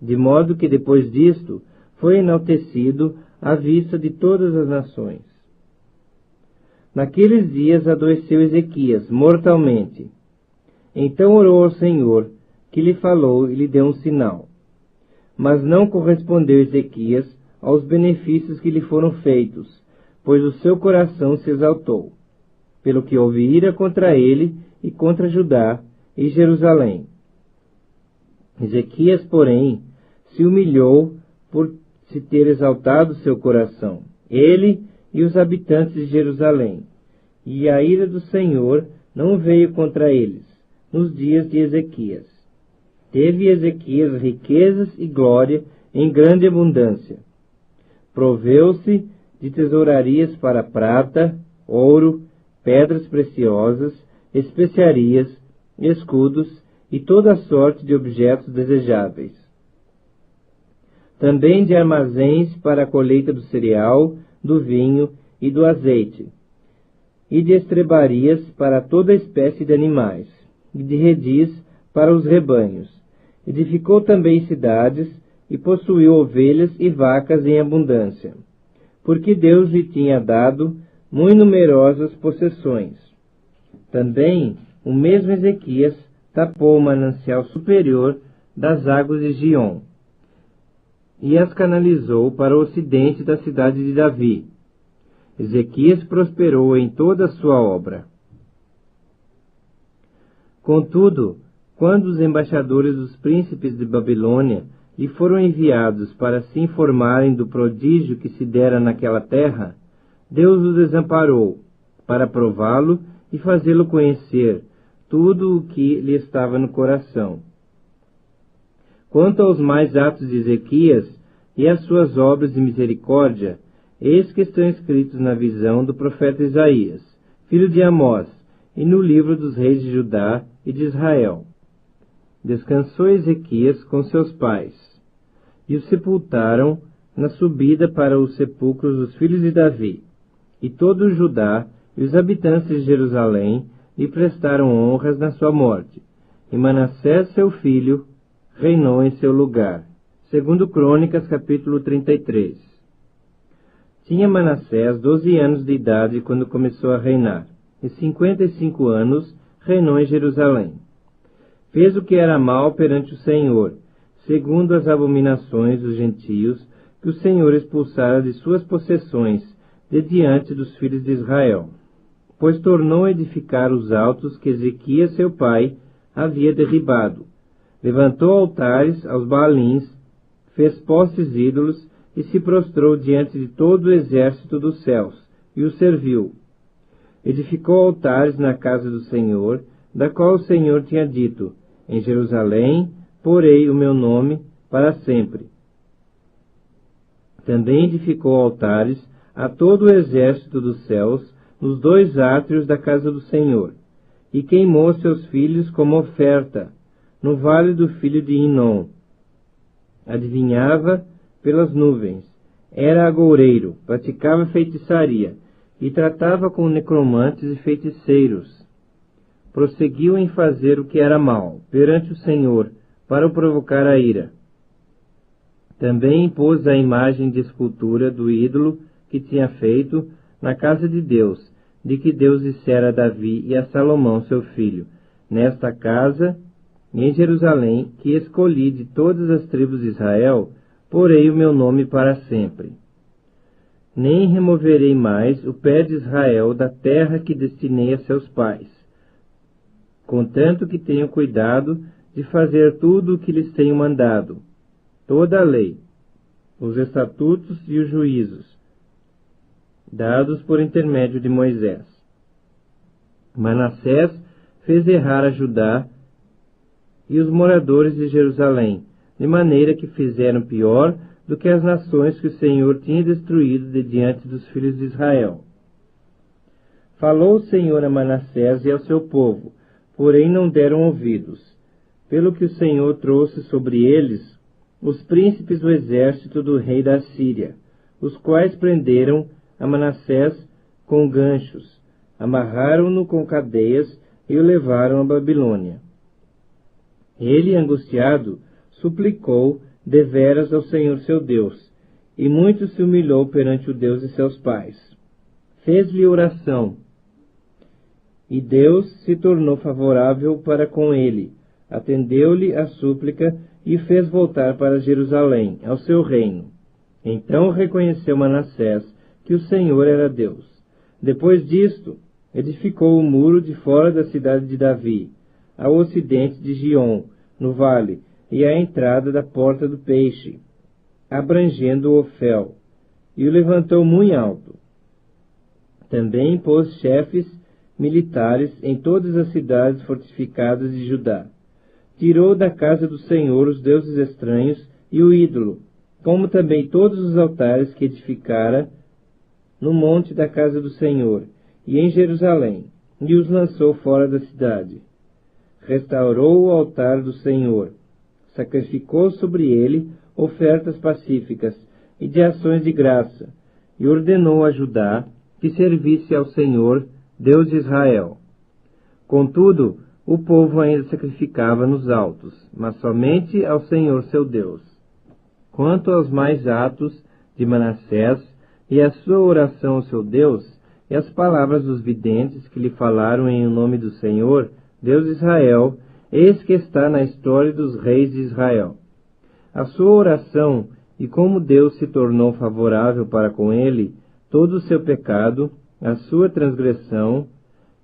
De modo que depois disto foi enaltecido à vista de todas as nações. Naqueles dias adoeceu Ezequias mortalmente. Então orou ao Senhor, que lhe falou e lhe deu um sinal. Mas não correspondeu Ezequias aos benefícios que lhe foram feitos, pois o seu coração se exaltou, pelo que houve ira contra ele e contra Judá e Jerusalém. Ezequias, porém, se humilhou por se ter exaltado seu coração, ele e os habitantes de Jerusalém, e a ira do Senhor não veio contra eles, nos dias de Ezequias. Teve Ezequias riquezas e glória em grande abundância. Proveu-se de tesourarias para prata, ouro, pedras preciosas, especiarias, escudos e toda sorte de objetos desejáveis. Também de armazéns para a colheita do cereal, do vinho e do azeite, e de estrebarias para toda espécie de animais, e de redis para os rebanhos. Edificou também cidades, e possuiu ovelhas e vacas em abundância, porque Deus lhe tinha dado muito numerosas possessões. Também o mesmo Ezequias tapou o manancial superior das águas de Giom, e as canalizou para o ocidente da cidade de Davi. Ezequias prosperou em toda a sua obra. Contudo, quando os embaixadores dos príncipes de Babilônia lhe foram enviados para se informarem do prodígio que se dera naquela terra, Deus o desamparou, para prová-lo e fazê-lo conhecer tudo o que lhe estava no coração. Quanto aos mais atos de Ezequias e às suas obras de misericórdia, eis que estão escritos na visão do profeta Isaías, filho de Amós, e no livro dos reis de Judá e de Israel. Descansou Ezequias com seus pais, e o sepultaram na subida para os sepulcros dos filhos de Davi. E todo o Judá e os habitantes de Jerusalém lhe prestaram honras na sua morte. E Manassés, seu filho, reinou em seu lugar. Segundo Crônicas, capítulo 33. Tinha Manassés 12 anos de idade quando começou a reinar, e 55 anos reinou em Jerusalém. Fez o que era mal perante o Senhor, segundo as abominações dos gentios, que o Senhor expulsara de suas possessões, de diante dos filhos de Israel. Pois tornou a edificar os altos que Ezequias, seu pai, havia derribado. Levantou altares aos Baalins, fez postes ídolos, e se prostrou diante de todo o exército dos céus, e o serviu. Edificou altares na casa do Senhor, da qual o Senhor tinha dito: em Jerusalém porei o meu nome para sempre. Também edificou altares a todo o exército dos céus, nos 2 átrios da casa do Senhor, e queimou seus filhos como oferta, no vale do filho de Inom. Adivinhava pelas nuvens, era agoureiro, praticava feitiçaria, e tratava com necromantes e feiticeiros. Prosseguiu em fazer o que era mal, perante o Senhor, para o provocar a ira. Também impôs a imagem de escultura do ídolo que tinha feito na casa de Deus, de que Deus dissera a Davi e a Salomão seu filho: nesta casa, em Jerusalém, que escolhi de todas as tribos de Israel, porei o meu nome para sempre. Nem removerei mais o pé de Israel da terra que destinei a seus pais, contanto que tenho cuidado de fazer tudo o que lhes tenho mandado, toda a lei, os estatutos e os juízos, dados por intermédio de Moisés. Manassés fez errar a Judá e os moradores de Jerusalém, de maneira que fizeram pior do que as nações que o Senhor tinha destruído de diante dos filhos de Israel. Falou o Senhor a Manassés e ao seu povo, porém não deram ouvidos, pelo que o Senhor trouxe sobre eles os príncipes do exército do rei da Síria, os quais prenderam a Manassés com ganchos, amarraram-no com cadeias e o levaram à Babilônia. Ele, angustiado, suplicou deveras ao Senhor seu Deus, e muito se humilhou perante o Deus de seus pais. Fez-lhe oração, e Deus se tornou favorável para com ele, atendeu-lhe a súplica e fez voltar para Jerusalém, ao seu reino. Então reconheceu Manassés que o Senhor era Deus. Depois disto, edificou o muro de fora da cidade de Davi, ao ocidente de Giom, no vale, e à entrada da porta do peixe, abrangendo o Ofel, e o levantou muito alto. Também pôs chefes militares em todas as cidades fortificadas de Judá. Tirou da casa do Senhor os deuses estranhos e o ídolo, como também todos os altares que edificara no monte da casa do Senhor e em Jerusalém, e os lançou fora da cidade. Restaurou o altar do Senhor, sacrificou sobre ele ofertas pacíficas e de ações de graça, e ordenou a Judá que servisse ao Senhor, Deus de Israel. Contudo, o povo ainda sacrificava nos altos, mas somente ao Senhor seu Deus. Quanto aos mais atos de Manassés, e a sua oração ao seu Deus, e as palavras dos videntes que lhe falaram em nome do Senhor, Deus de Israel, eis que está na história dos reis de Israel. A sua oração, e como Deus se tornou favorável para com ele, todo o seu pecado, a sua transgressão,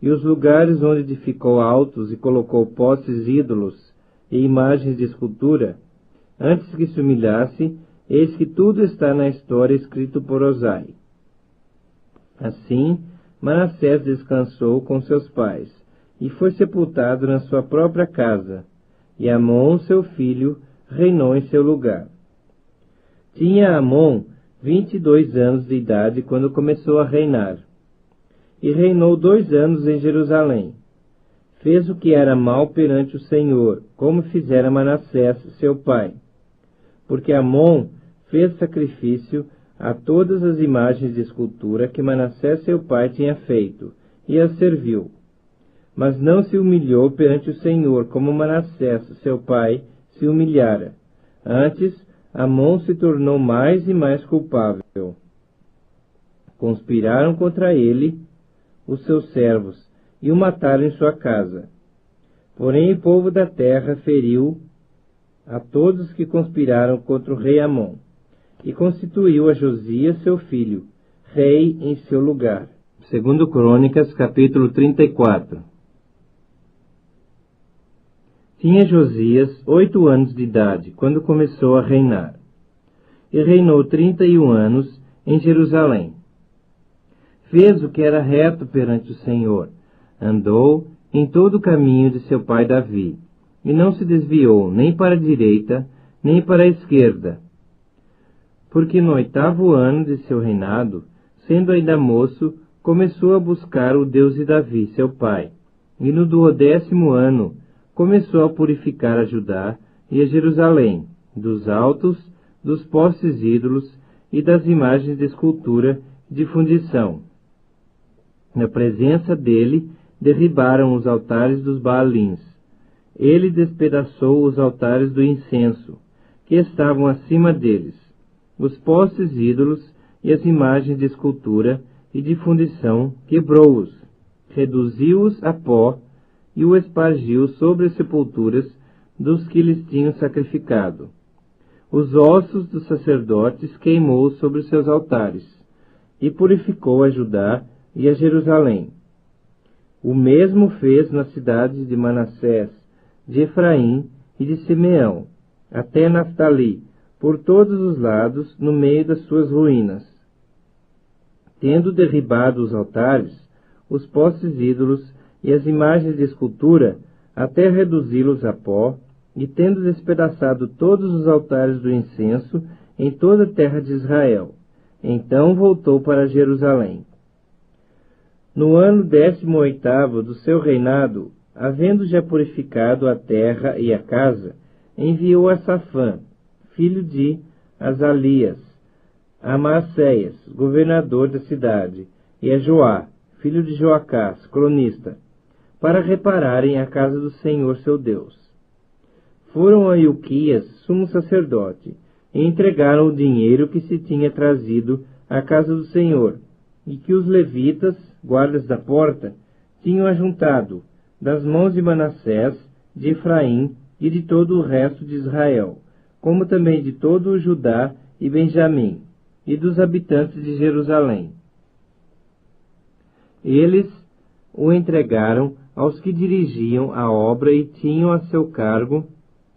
e os lugares onde edificou altos e colocou postes ídolos e imagens de escultura, antes que se humilhasse, eis que tudo está na história escrito por Osai. Assim, Manassés descansou com seus pais, e foi sepultado na sua própria casa, e Amon, seu filho, reinou em seu lugar. Tinha Amon 22 anos de idade quando começou a reinar, e reinou 2 anos em Jerusalém. Fez o que era mal perante o Senhor, como fizera Manassés, seu pai. Porque Amon fez sacrifício a todas as imagens de escultura que Manassés, seu pai, tinha feito, e as serviu. Mas não se humilhou perante o Senhor, como Manassés, seu pai, se humilhara. Antes, Amon se tornou mais e mais culpável. Conspiraram contra ele os seus servos, e o mataram em sua casa. Porém o povo da terra feriu a todos que conspiraram contra o rei Amon, e constituiu a Josias, seu filho, rei em seu lugar. 2 Crônicas, capítulo 34. Tinha Josias 8 anos de idade, quando começou a reinar, e reinou 31 anos em Jerusalém. Fez o que era reto perante o Senhor, andou em todo o caminho de seu pai Davi, e não se desviou nem para a direita, nem para a esquerda. Porque no 8º ano de seu reinado, sendo ainda moço, começou a buscar o Deus de Davi, seu pai, e no 12º ano começou a purificar a Judá e a Jerusalém, dos altos, dos postes ídolos e das imagens de escultura de fundição. Na presença dele, derribaram os altares dos Baalins. Ele despedaçou os altares do incenso, que estavam acima deles, os postes ídolos e as imagens de escultura e de fundição, quebrou-os, reduziu-os a pó e o espargiu sobre as sepulturas dos que lhes tinham sacrificado. Os ossos dos sacerdotes queimou sobre os seus altares, e purificou a Judá e a Jerusalém. O mesmo fez nas cidades de Manassés, de Efraim e de Simeão, até Naftali, por todos os lados, no meio das suas ruínas. Tendo derribado os altares, os postes ídolos e as imagens de escultura, até reduzi-los a pó, e tendo despedaçado todos os altares do incenso em toda a terra de Israel, então voltou para Jerusalém. No ano 18º do seu reinado, havendo já purificado a terra e a casa, enviou a Safã, filho de Azalias, a Maacéias, governador da cidade, e a Joá, filho de Joacás, cronista, para repararem a casa do Senhor seu Deus. Foram a Ilquias, sumo sacerdote, e entregaram o dinheiro que se tinha trazido à casa do Senhor, e que os levitas, guardas da porta, tinham ajuntado, das mãos de Manassés, de Efraim e de todo o resto de Israel, como também de todo o Judá e Benjamim, e dos habitantes de Jerusalém. Eles o entregaram aos que dirigiam a obra e tinham a seu cargo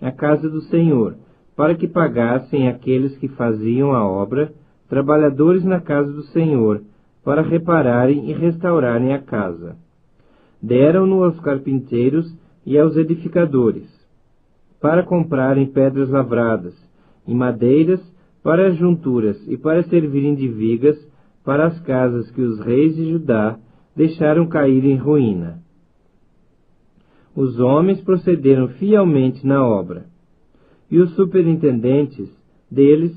a casa do Senhor, para que pagassem aqueles que faziam a obra, trabalhadores na casa do Senhor, para repararem e restaurarem a casa. Deram-no aos carpinteiros e aos edificadores, para comprarem pedras lavradas, e madeiras para as junturas, e para servirem de vigas para as casas que os reis de Judá deixaram cair em ruína. Os homens procederam fielmente na obra, e os superintendentes deles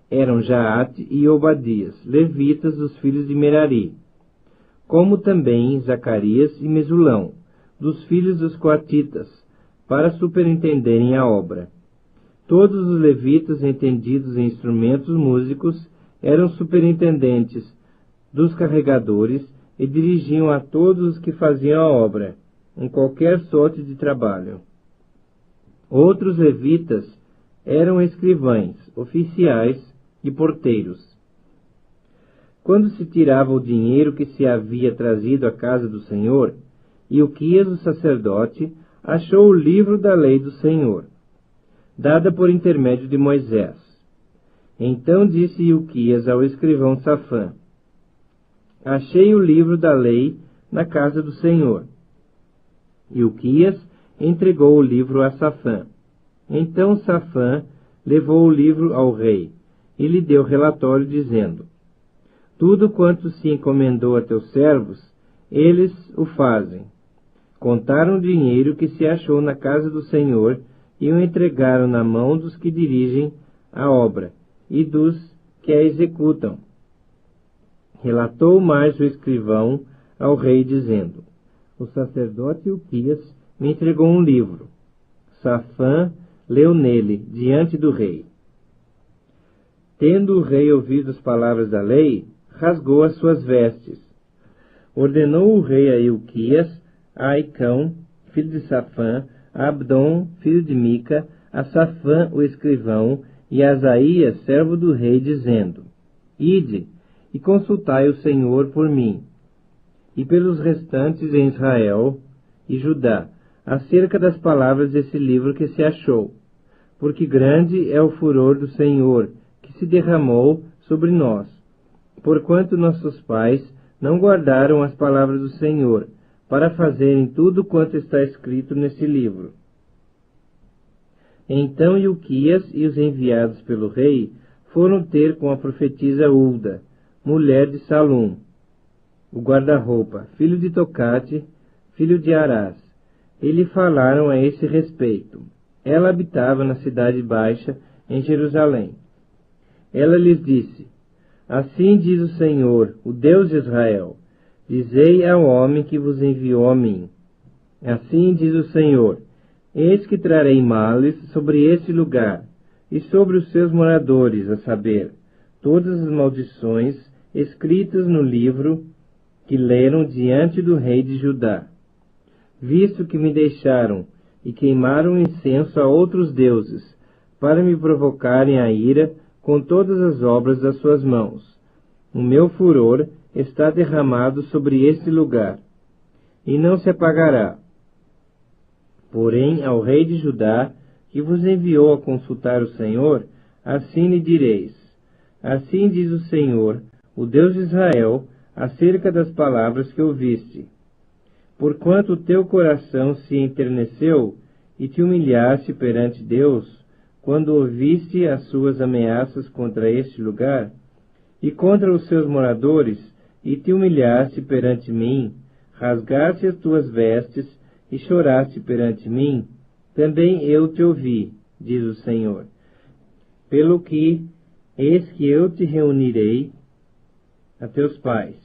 eram Jaate e Obadias, levitas dos filhos de Merari, como também Zacarias e Mesulão, dos filhos dos coatitas, para superintenderem a obra. Todos os levitas entendidos em instrumentos músicos eram superintendentes dos carregadores e dirigiam a todos os que faziam a obra, em qualquer sorte de trabalho. Outros levitas eram escrivães, oficiais e porteiros. Quando se tirava o dinheiro que se havia trazido à casa do Senhor, Ilquias, o sacerdote, achou o livro da lei do Senhor, dada por intermédio de Moisés. Então disse Ilquias ao escrivão Safã: Achei o livro da lei na casa do Senhor. Ilquias entregou o livro a Safã. Então Safã levou o livro ao rei e lhe deu relatório, dizendo: Tudo quanto se encomendou a teus servos, eles o fazem. Contaram o dinheiro que se achou na casa do Senhor e o entregaram na mão dos que dirigem a obra e dos que a executam. Relatou mais o escrivão ao rei, dizendo: O sacerdote Ilquias me entregou um livro. Safã leu nele, diante do rei. Tendo o rei ouvido as palavras da lei, rasgou as suas vestes. Ordenou o rei a Ilquias, a Aicão, filho de Safã, a Abdom, filho de Mica, a Safã, o escrivão, e a Asaías, servo do rei, dizendo: Ide e consultai o Senhor por mim, e pelos restantes em Israel e Judá, acerca das palavras desse livro que se achou, porque grande é o furor do Senhor, que se derramou sobre nós, porquanto nossos pais não guardaram as palavras do Senhor, para fazerem tudo quanto está escrito nesse livro. Então Ilquias e os enviados pelo rei foram ter com a profetisa Hulda, mulher de Salum, o guarda-roupa, filho de Tocate, filho de Arás, e lhe falaram a esse respeito. Ela habitava na cidade baixa, em Jerusalém. Ela lhes disse: Assim diz o Senhor, o Deus de Israel: Dizei ao homem que vos enviou a mim. Assim diz o Senhor: Eis que trarei males sobre este lugar e sobre os seus moradores, a saber, todas as maldições escritas no livro que leram diante do rei de Judá, visto que me deixaram e queimaram incenso a outros deuses, para me provocarem a ira com todas as obras das suas mãos. O meu furor está derramado sobre este lugar, e não se apagará. Porém, ao rei de Judá, que vos enviou a consultar o Senhor, assim lhe direis: Assim diz o Senhor, o Deus de Israel, acerca das palavras que ouviste. Porquanto o teu coração se enterneceu e te humilhaste perante Deus, quando ouviste as suas ameaças contra este lugar, e contra os seus moradores, e te humilhaste perante mim, rasgaste as tuas vestes, e choraste perante mim, também eu te ouvi, diz o Senhor. Pelo que, eis que eu te reunirei a teus pais,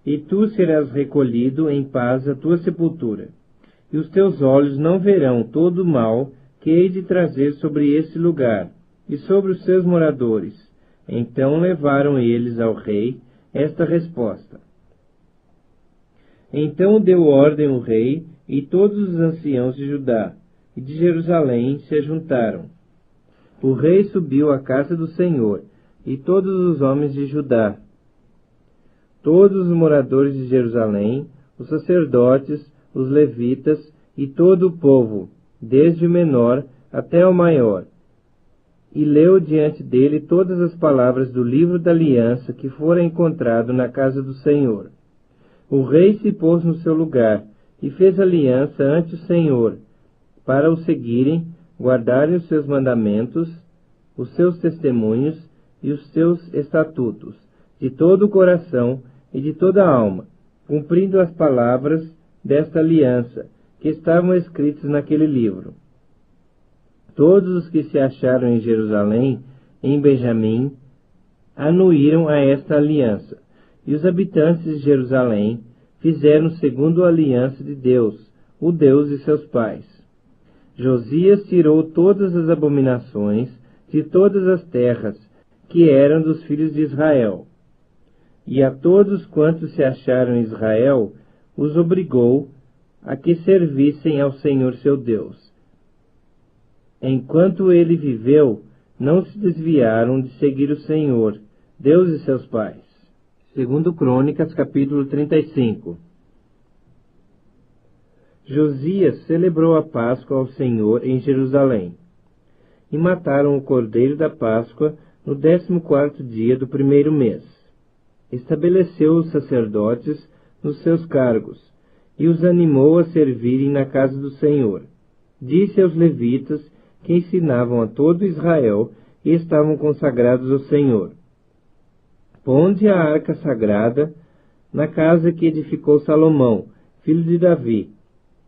e tu serás recolhido em paz à tua sepultura, e os teus olhos não verão todo o mal que hei de trazer sobre esse lugar, e sobre os seus moradores. Então levaram eles ao rei esta resposta. Então deu ordem o rei e todos os anciãos de Judá, e de Jerusalém se ajuntaram. O rei subiu à casa do Senhor, e todos os homens de Judá, todos os moradores de Jerusalém, os sacerdotes, os levitas e todo o povo, desde o menor até o maior, e leu diante dele todas as palavras do livro da aliança que fora encontrado na casa do Senhor. O rei se pôs no seu lugar e fez aliança ante o Senhor, para o seguirem, guardarem os seus mandamentos, os seus testemunhos e os seus estatutos, de todo o coração e de toda a alma, cumprindo as palavras desta aliança, que estavam escritas naquele livro. Todos os que se acharam em Jerusalém, em Benjamim, anuíram a esta aliança, e os habitantes de Jerusalém fizeram segundo a aliança de Deus, o Deus de seus pais. Josias tirou todas as abominações de todas as terras que eram dos filhos de Israel, e a todos quantos se acharam em Israel, os obrigou a que servissem ao Senhor seu Deus. Enquanto ele viveu, não se desviaram de seguir o Senhor, Deus de seus pais. Segundo Crônicas, capítulo 35. Josias celebrou a Páscoa ao Senhor em Jerusalém, e mataram o cordeiro da Páscoa no 14º dia do 1º mês. Estabeleceu os sacerdotes nos seus cargos, e os animou a servirem na casa do Senhor. Disse aos levitas, que ensinavam a todo Israel e estavam consagrados ao Senhor: ponde a arca sagrada na casa que edificou Salomão, filho de Davi,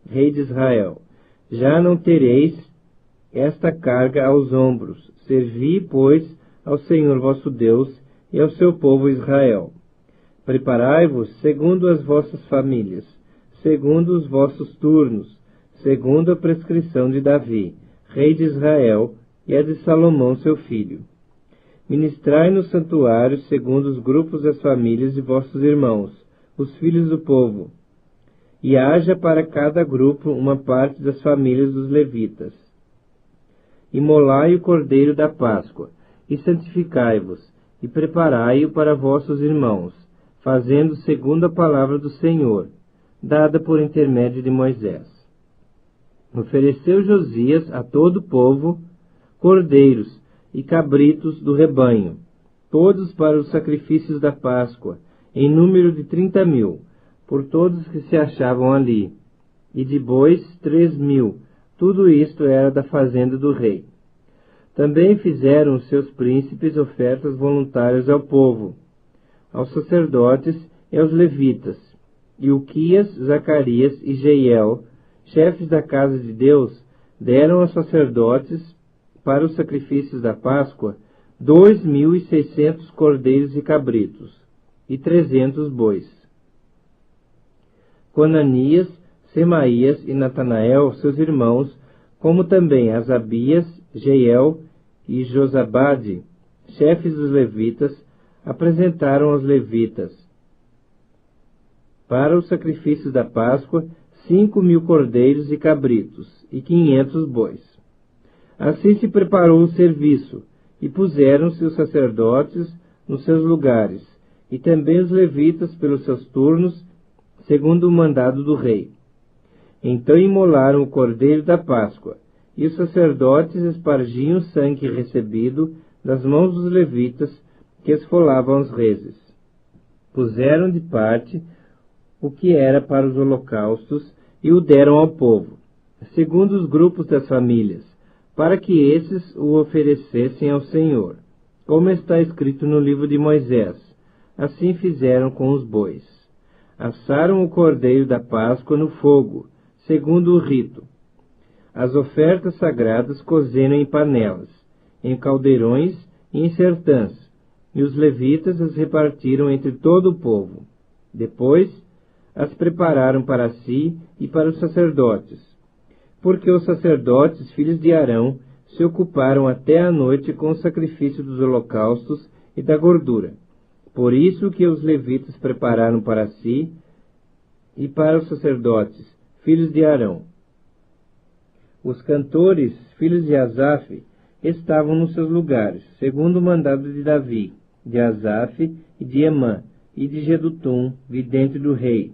rei de Israel. Já não tereis esta carga aos ombros. Servi, pois, ao Senhor vosso Deus e ao seu povo Israel. Preparai-vos segundo as vossas famílias, segundo os vossos turnos, segundo a prescrição de Davi, rei de Israel, e a de Salomão seu filho. Ministrai no santuário segundo os grupos das famílias de vossos irmãos, os filhos do povo, e haja para cada grupo uma parte das famílias dos levitas. Imolai o cordeiro da Páscoa, e santificai-vos, e preparai-o para vossos irmãos, fazendo segundo a palavra do Senhor, dada por intermédio de Moisés. Ofereceu Josias a todo o povo cordeiros e cabritos do rebanho, todos para os sacrifícios da Páscoa, em número de 30.000, por todos que se achavam ali, e de bois 3.000, tudo isto era da fazenda do rei. Também fizeram os seus príncipes ofertas voluntárias ao povo, aos sacerdotes e aos levitas, e Uquias, Zacarias e Jeiel, chefes da casa de Deus, deram aos sacerdotes, para os sacrifícios da Páscoa, 2.600 cordeiros e cabritos, e 300 bois. Conanias, Semaías e Natanael, seus irmãos, como também Asabias, Jeiel e Josabade, chefes dos levitas, apresentaram aos levitas, para os sacrifícios da Páscoa, 5.000 cordeiros e cabritos, e 500 bois. Assim se preparou o serviço, e puseram-se os sacerdotes nos seus lugares, e também os levitas pelos seus turnos, segundo o mandado do rei. Então imolaram o cordeiro da Páscoa, e os sacerdotes espargiam o sangue recebido das mãos dos levitas, que esfolavam os reses. Puseram de parte o que era para os holocaustos, e o deram ao povo, segundo os grupos das famílias, para que esses o oferecessem ao Senhor, como está escrito no livro de Moisés. Assim fizeram com os bois. Assaram o cordeiro da Páscoa no fogo, segundo o rito. As ofertas sagradas cozeram em panelas, em caldeirões e em sertãs, e os levitas as repartiram entre todo o povo. Depois as prepararam para si e para os sacerdotes, porque os sacerdotes, filhos de Arão, se ocuparam até a noite com o sacrifício dos holocaustos e da gordura. Por isso que os levitas prepararam para si e para os sacerdotes, filhos de Arão. Os cantores, filhos de Asaf, estavam nos seus lugares, segundo o mandado de Davi, de Asaf e de Emã, e de Jedutum, vidente do rei,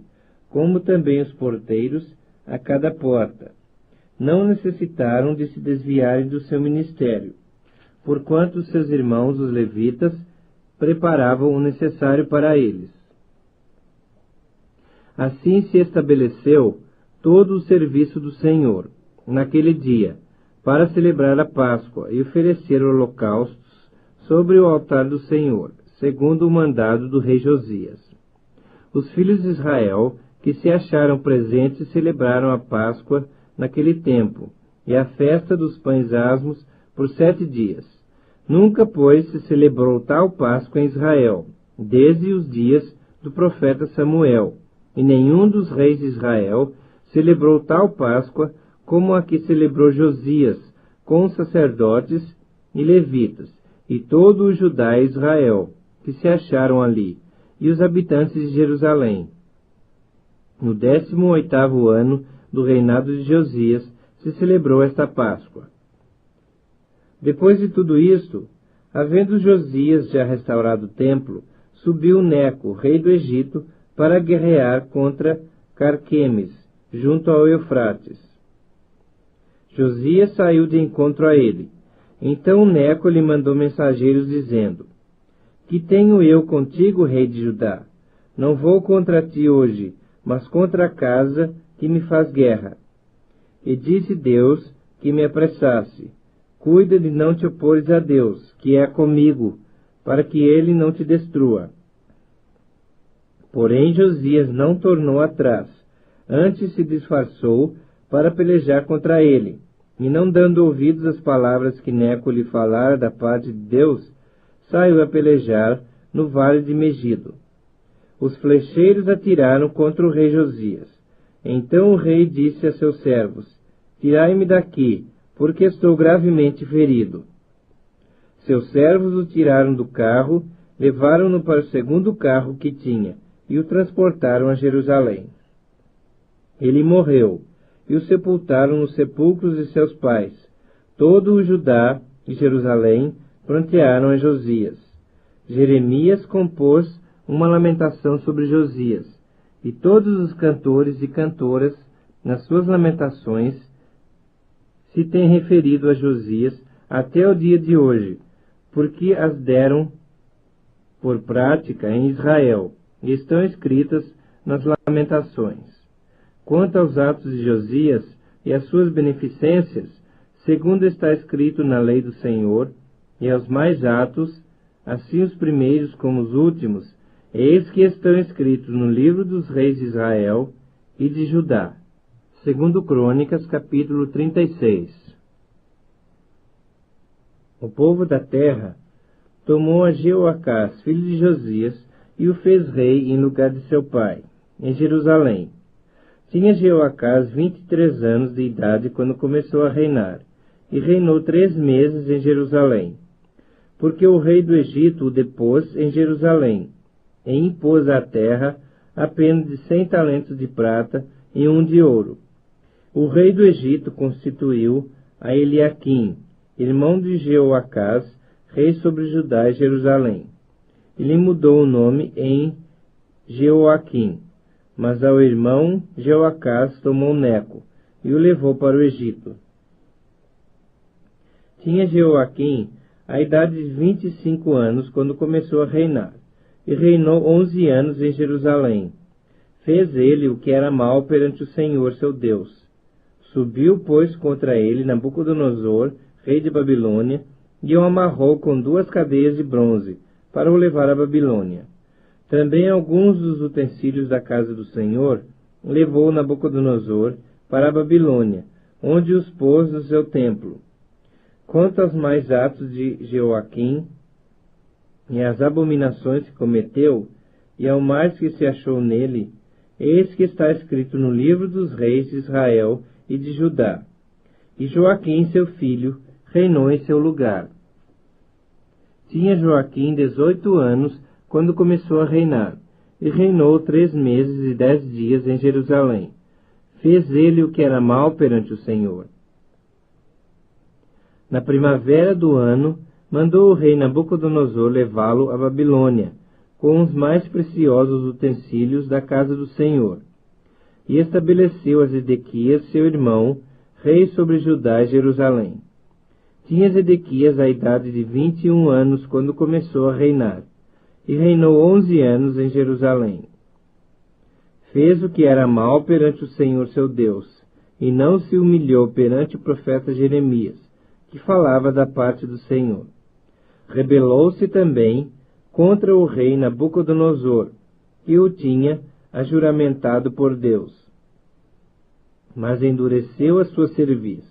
como também os porteiros a cada porta. Não necessitaram de se desviarem do seu ministério, porquanto seus irmãos, os levitas, preparavam o necessário para eles. Assim se estabeleceu todo o serviço do Senhor, naquele dia, para celebrar a Páscoa e oferecer holocaustos sobre o altar do Senhor, segundo o mandado do rei Josias. Os filhos de Israel, que se acharam presentes, celebraram a Páscoa naquele tempo, e a festa dos pães asmos por 7 dias. Nunca, pois, se celebrou tal Páscoa em Israel, desde os dias do profeta Samuel, e nenhum dos reis de Israel celebrou tal Páscoa como a que celebrou Josias, com os sacerdotes e levitas, e todo o Judá e Israel, que se acharam ali, e os habitantes de Jerusalém. No 18º ano do reinado de Josias, se celebrou esta Páscoa. Depois de tudo isto, havendo Josias já restaurado o templo, subiu Neco, rei do Egito, para guerrear contra Carquemes, junto ao Eufrates. Josias saiu de encontro a ele. Então Neco lhe mandou mensageiros, dizendo: Que tenho eu contigo, rei de Judá? Não vou contra ti hoje, mas contra a casa que me faz guerra. E disse Deus que me apressasse: Cuida de não te opores a Deus, que é comigo, para que ele não te destrua. Porém Josias não tornou atrás, antes se disfarçou para pelejar contra ele, e não dando ouvidos às palavras que Neco lhe falara da parte de Deus, saiu a pelejar no vale de Megido. Os flecheiros atiraram contra o rei Josias. Então o rei disse a seus servos: Tirai-me daqui, porque estou gravemente ferido. Seus servos o tiraram do carro, levaram-no para o segundo carro que tinha, e o transportaram a Jerusalém. Ele morreu, e o sepultaram nos sepulcros de seus pais. Todo o Judá e Jerusalém prantearam a Josias. Jeremias compôs uma lamentação sobre Josias, e todos os cantores e cantoras, nas suas lamentações, se têm referido a Josias até o dia de hoje, porque as deram por prática em Israel, e estão escritas nas lamentações. Quanto aos atos de Josias e às suas beneficências, segundo está escrito na lei do Senhor, e aos mais atos, assim os primeiros como os últimos, eis que estão escritos no livro dos reis de Israel e de Judá. Segundo Crônicas, capítulo 36. O povo da terra tomou a Jeoacás, filho de Josias, e o fez rei em lugar de seu pai, em Jerusalém. Tinha Jeoacás 23 anos de idade quando começou a reinar, e reinou 3 meses em Jerusalém, porque o rei do Egito o depôs em Jerusalém, e impôs à terra a pena de 100 talentos de prata e 1 de ouro. O rei do Egito constituiu a Eliaquim, irmão de Jeoacás, rei sobre Judá e Jerusalém. Ele mudou o nome em Jeoaquim, mas ao irmão Jeoacás tomou Neco e o levou para o Egito. Tinha Jeoaquim a idade de 25 anos quando começou a reinar, e reinou 11 anos em Jerusalém. Fez ele o que era mal perante o Senhor seu Deus. Subiu, pois, contra ele Nabucodonosor, rei de Babilônia, e o amarrou com 2 cadeias de bronze, para o levar à Babilônia. Também alguns dos utensílios da casa do Senhor levou Nabucodonosor para a Babilônia, onde os pôs no seu templo. Quanto aos mais atos de Jeoaquim, e às abominações que cometeu, e ao mais que se achou nele, eis que está escrito no livro dos reis de Israel e de Judá. E Joaquim, seu filho, reinou em seu lugar. Tinha Joaquim 18 anos quando começou a reinar, e reinou 3 meses e 10 dias em Jerusalém. Fez ele o que era mal perante o Senhor. Na primavera do ano, mandou o rei Nabucodonosor levá-lo à Babilônia, com os mais preciosos utensílios da casa do Senhor. E estabeleceu a Zedequias, seu irmão, rei sobre Judá e Jerusalém. Tinha Zedequias a idade de 21 anos quando começou a reinar, e reinou 11 anos em Jerusalém. Fez o que era mal perante o Senhor seu Deus, e não se humilhou perante o profeta Jeremias, que falava da parte do Senhor. Rebelou-se também contra o rei Nabucodonosor, que o tinha ajuramentado por Deus. Mas endureceu a sua cerviz,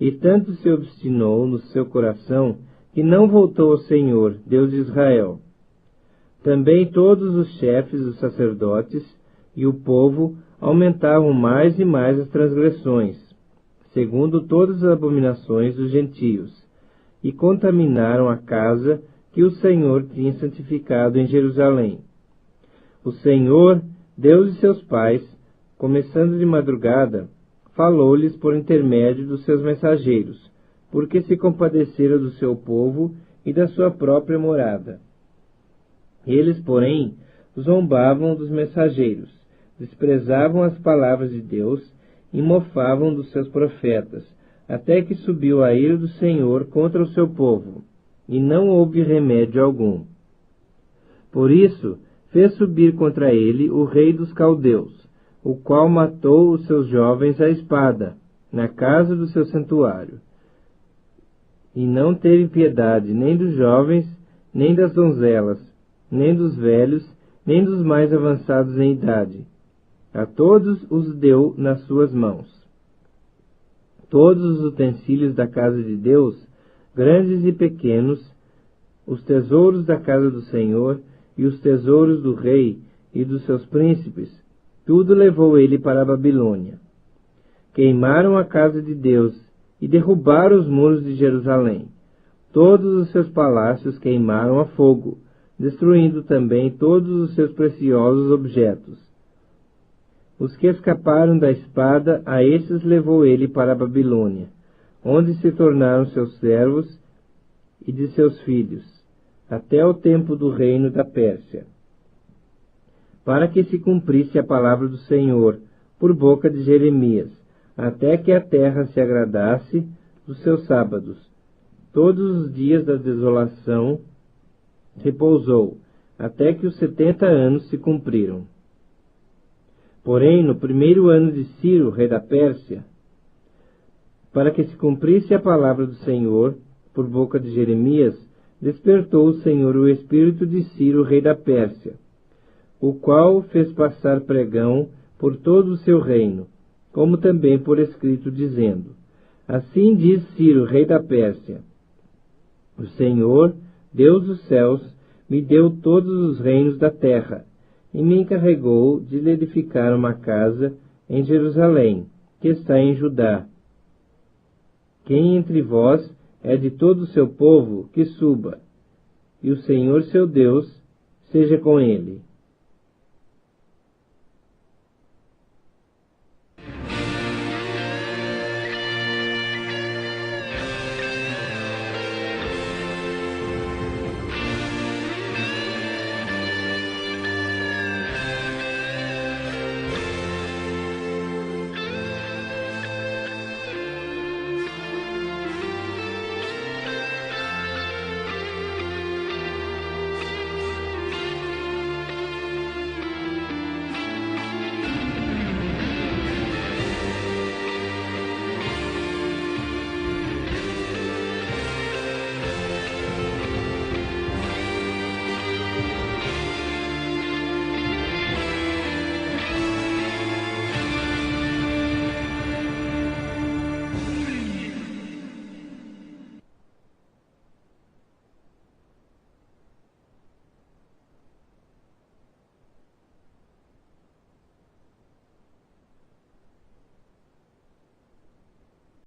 e tanto se obstinou no seu coração, que não voltou ao Senhor, Deus de Israel. Também todos os chefes dos sacerdotes e o povo aumentavam mais e mais as transgressões, segundo todas as abominações dos gentios, e contaminaram a casa que o Senhor tinha santificado em Jerusalém. O Senhor, Deus de seus pais, começando de madrugada, falou-lhes por intermédio dos seus mensageiros, porque se compadeceram do seu povo e da sua própria morada. Eles, porém, zombavam dos mensageiros, desprezavam as palavras de Deus e mofavam dos seus profetas, até que subiu a ira do Senhor contra o seu povo, e não houve remédio algum. Por isso, fez subir contra ele o rei dos caldeus, o qual matou os seus jovens à espada, na casa do seu santuário. E não teve piedade nem dos jovens, nem das donzelas, nem dos velhos, nem dos mais avançados em idade. A todos os deu nas suas mãos. Todos os utensílios da casa de Deus, grandes e pequenos, os tesouros da casa do Senhor e os tesouros do rei e dos seus príncipes, tudo levou ele para a Babilônia. Queimaram a casa de Deus e derrubaram os muros de Jerusalém. Todos os seus palácios queimaram a fogo, destruindo também todos os seus preciosos objetos. Os que escaparam da espada, a estes levou ele para a Babilônia, onde se tornaram seus servos e de seus filhos, até o tempo do reino da Pérsia, para que se cumprisse a palavra do Senhor, por boca de Jeremias, até que a terra se agradasse dos seus sábados. Todos os dias da desolação repousou, até que os 70 anos se cumpriram. Porém, no primeiro ano de Ciro, rei da Pérsia, para que se cumprisse a palavra do Senhor, por boca de Jeremias, despertou o Senhor o espírito de Ciro, rei da Pérsia, o qual fez passar pregão por todo o seu reino, como também por escrito, dizendo: Assim diz Ciro, rei da Pérsia: O Senhor, Deus dos céus, me deu todos os reinos da terra, e me encarregou de lhe edificar uma casa em Jerusalém, que está em Judá. Quem entre vós é de todo o seu povo, que suba, e o Senhor seu Deus seja com ele.